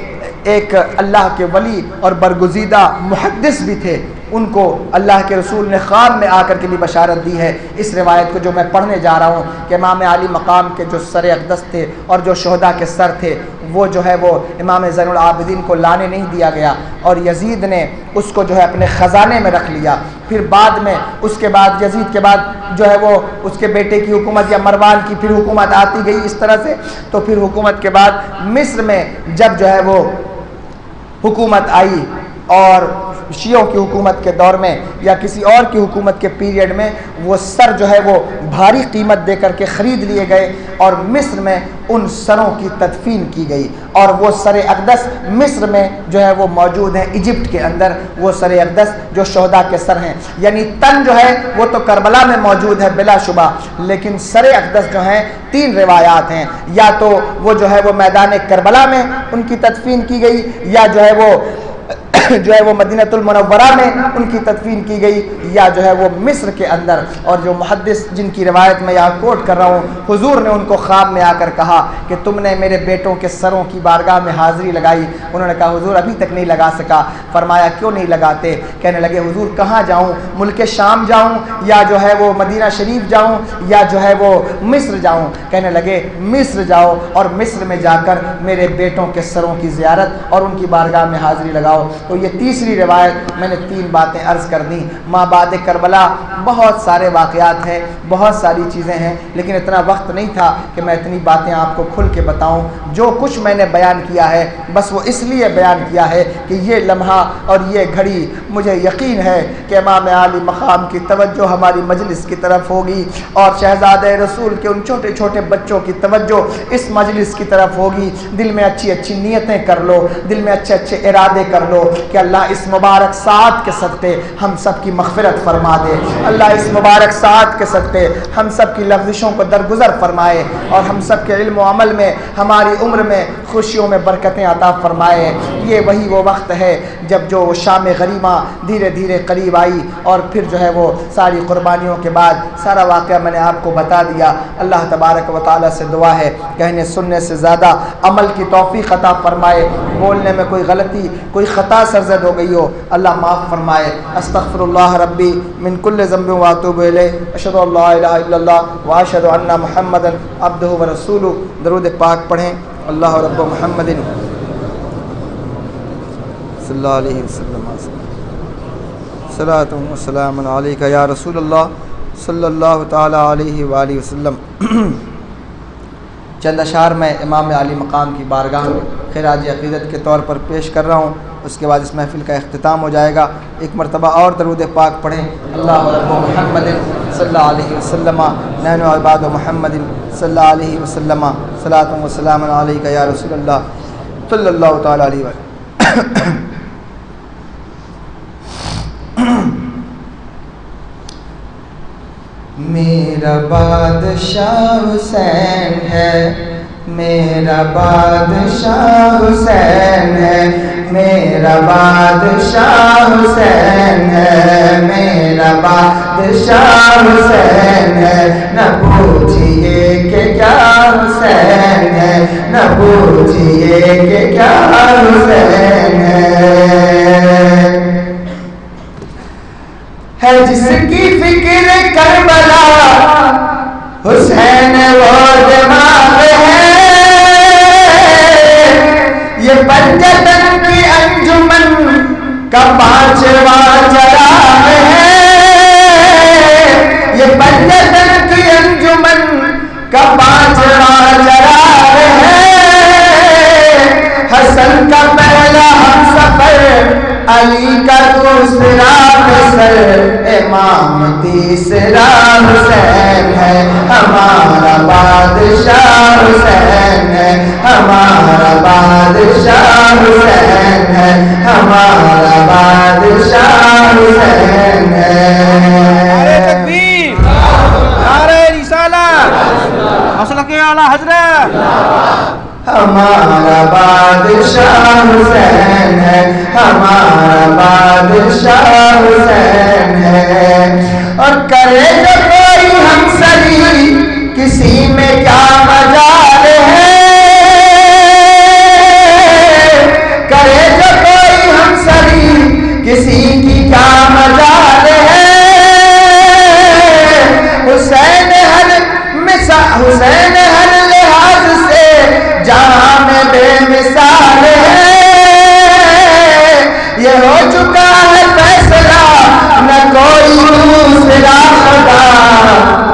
ایک اللہ کے ولی اور برگزیدہ محدث بھی تھے، ان کو اللہ کے رسول نے خواب میں آ کر کے بھی بشارت دی ہے۔ اس روایت کو جو میں پڑھنے جا رہا ہوں کہ امام علی مقام کے جو سر اقدس تھے اور جو شہداء کے سر تھے وہ جو ہے وہ امام زین العابدین کو لانے نہیں دیا گیا، اور یزید نے اس کو جو ہے اپنے خزانے میں رکھ لیا۔ پھر بعد میں اس کے بعد یزید کے بعد جو ہے وہ اس کے بیٹے کی حکومت یا مروان کی پھر حکومت آتی گئی اس طرح سے، تو پھر حکومت کے بعد مصر میں جب جو ہے وہ حکومت آئی اور شیعوں کی حکومت کے دور میں یا کسی اور کی حکومت کے پیریڈ میں وہ سر جو ہے وہ بھاری قیمت دے کر کے خرید لیے گئے اور مصر میں ان سروں کی تدفین کی گئی، اور وہ سر اقدس مصر میں جو ہے وہ موجود ہیں، ایجپٹ کے اندر وہ سر اقدس جو شہداء کے سر ہیں، یعنی تن جو ہے وہ تو کربلا میں موجود ہے بلا شبہ، لیکن سر اقدس جو ہیں 3 روایات ہیں، یا تو وہ جو ہے وہ میدان کربلا میں ان کی تدفین کی گئی، یا جو ہے وہ مدینۃ المنورہ میں ان کی تدفین کی گئی، یا جو ہے وہ مصر کے اندر۔ اور جو محدث جن کی روایت میں یہاں کوٹ کر رہا ہوں، حضور نے ان کو خواب میں آ کر کہا کہ تم نے میرے بیٹوں کے سروں کی بارگاہ میں حاضری لگائی؟ انہوں نے کہا حضور ابھی تک نہیں لگا سکا۔ فرمایا کیوں نہیں لگاتے؟ کہنے لگے حضور کہاں جاؤں، ملک شام جاؤں یا جو ہے وہ مدینہ شریف جاؤں یا جو ہے وہ مصر جاؤں؟ کہنے لگے مصر جاؤ اور مصر میں جا کر میرے بیٹوں کے سروں کی زیارت اور ان کی بارگاہ میں حاضری لگاؤ۔ تو یہ تیسری روایت میں نے 3 باتیں عرض کر دیں۔ ماں بعد کربلا بہت سارے واقعات ہیں، بہت ساری چیزیں ہیں، لیکن اتنا وقت نہیں تھا کہ میں اتنی باتیں آپ کو کھل کے بتاؤں۔ جو کچھ میں نے بیان کیا ہے بس وہ اس لیے بیان کیا ہے کہ یہ لمحہ اور یہ گھڑی مجھے یقین ہے کہ امام عالی مقام کی توجہ ہماری مجلس کی طرف ہوگی، اور شہزادہ رسول کے ان چھوٹے چھوٹے بچوں کی توجہ اس مجلس کی طرف ہوگی۔ دل میں اچھی اچھی نیتیں کر لو، دل میں اچھے اچھے ارادے کر لو، کہ اللہ اس مبارک ساعت کے صدقے ہم سب کی مغفرت فرما دے، اللہ اس مبارک ساعت کے صدقے ہم سب کی لغزشوں کو درگزر فرمائے، اور ہم سب کے علم و عمل میں، ہماری عمر میں، خوشیوں میں برکتیں عطا فرمائے۔ یہ وہی وہ وقت ہے جب جو شام غریبہ دھیرے دھیرے قریب آئی، اور پھر جو ہے وہ ساری قربانیوں کے بعد سارا واقعہ میں نے آپ کو بتا دیا۔ اللہ تبارک و تعالیٰ سے دعا ہے کہنے سننے سے زیادہ عمل کی توفیق عطا فرمائے، بولنے میں کوئی غلطی کوئی خطا سرزد ہو گئی ہو اللہ معاف فرمائے۔ استغفر اللہ ربی من کل ذنب واتوب الیہ، اشہد ان لا الہ الا اللہ واشہد ان محمدا عبدہ ورسولہ۔ درود پاک پڑھیں۔ اللہ رب محمد صلی اللہ علیہ وسلم، صلاۃ و سلام علیک یا رسول اللہ صلی اللہ تعالی علیہ وآلہ وسلم۔ چند اشعار میں امام علی مقام کی بارگاہ میں خراج عقیدت کے طور پر پیش کر رہا ہوں، اس کے بعد اس محفل کا اختتام ہو جائے گا۔ ایک مرتبہ اور درود پاک پڑھیں۔ اللہ رب محمد صلی اللہ علیہ وسلم، نحن عباد محمد صلی اللہ علیہ وسلم، صلاۃ و سلام علیک یا رسول اللہ صلی اللہ تعالی علیہ وسلم۔ میرا بادشاہ حسین ہے، میرا بادشاہ حسین ہے، میرا بادشاہ حسین ہے، میرا بادشاہ حسین ہے، نہ پوچھئے کہ کیا حسین ہے، نہ پوچھئے کہ کیا حسین ہے جس کی فکر کربلا حسین وہ دماغ ہے، یہ پنجتن کی انجمن کا پانچواں چراغ ہے، یہ پنجتن کی انجمن کا پانچواں چراغ ہے، حسن کا پہلا ہم سفر علی کا دوسرا سر، امام تیسرا حسین ہے، ہمارا بادشاہ حسین ہے، ہمارا بادشاہ حسین ہے، ہمارا بادشاہ حسین ہے۔ نعرہ تکبیر، نعرہ رسالت، مسلک اعلی حضرت۔ ہمارا بادشاہ حسین ہے، ہمارا بادشاہ حسین ہے، اور کرے جو کوئی ہم سری کسی میں کیا مجال ہے، کرے جو کوئی ہم سری کسی کی کیا مجال ہے، حسین ہر لحاظ سے جہاں میں بے مثال ہے، یہ ہو چکا ہے فیصلہ نہ کوئی دوسرا خدا،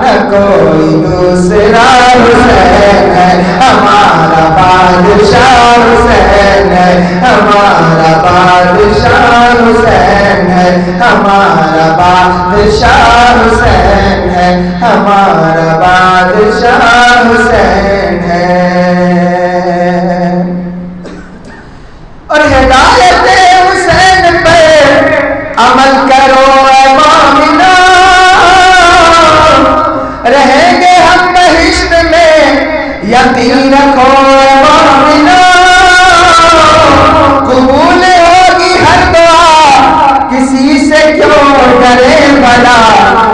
نہ کوئی دوسرا حسین ہے، ہمارا بادشاہ حسین ہے، ہمارا بادشاہ حسین ہے، ہمارا بادشاہ حسین ہے، ہمارا بادشاہ حسین ہے۔ اور ہدایت حسین پہ عمل کرو اے مومنو، رہیں گے ہم بہشت میں یقین رکھو اے مومنو، قبول ہوگی ہر دعا کسی سے کیوں ڈرے بھلا،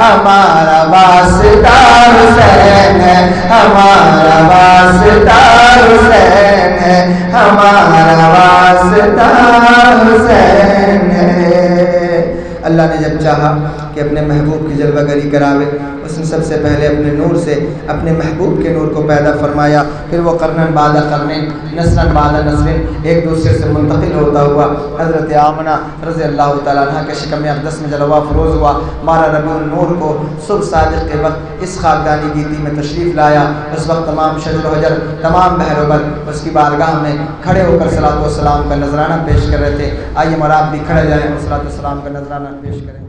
ہمارا واسطہ حسین ہے، ہمارا واسطہ حسین ہے، ہمارا واسطہ حسین ہے۔ اللہ نے جب چاہا کہ اپنے محبوب کی جلوہ گری کراوے، اس نے سب سے پہلے اپنے نور سے اپنے محبوب کے نور کو پیدا فرمایا، پھر وہ قرنن بعد قرنن، نسلن بعد نسلن ایک دوسرے سے منتقل ہوتا ہوا حضرت آمنہ رضی اللہ تعالیٰ عنہ کے شکم اقدس میں جلوہ فروز ہوا۔ 12 ربیع النور کو صبح صادق کے وقت اس خاکدانی گیتی میں تشریف لایا۔ اس وقت تمام شجر و حجر، تمام بحر و بر اس کی بارگاہ میں کھڑے ہو کر صلاۃ و سلام کا نذرانہ پیش کر رہے تھے۔ آئیے اور آپ بھی کھڑے جائیں اور صلاۃ و سلام کا نذرانہ پیش کریں۔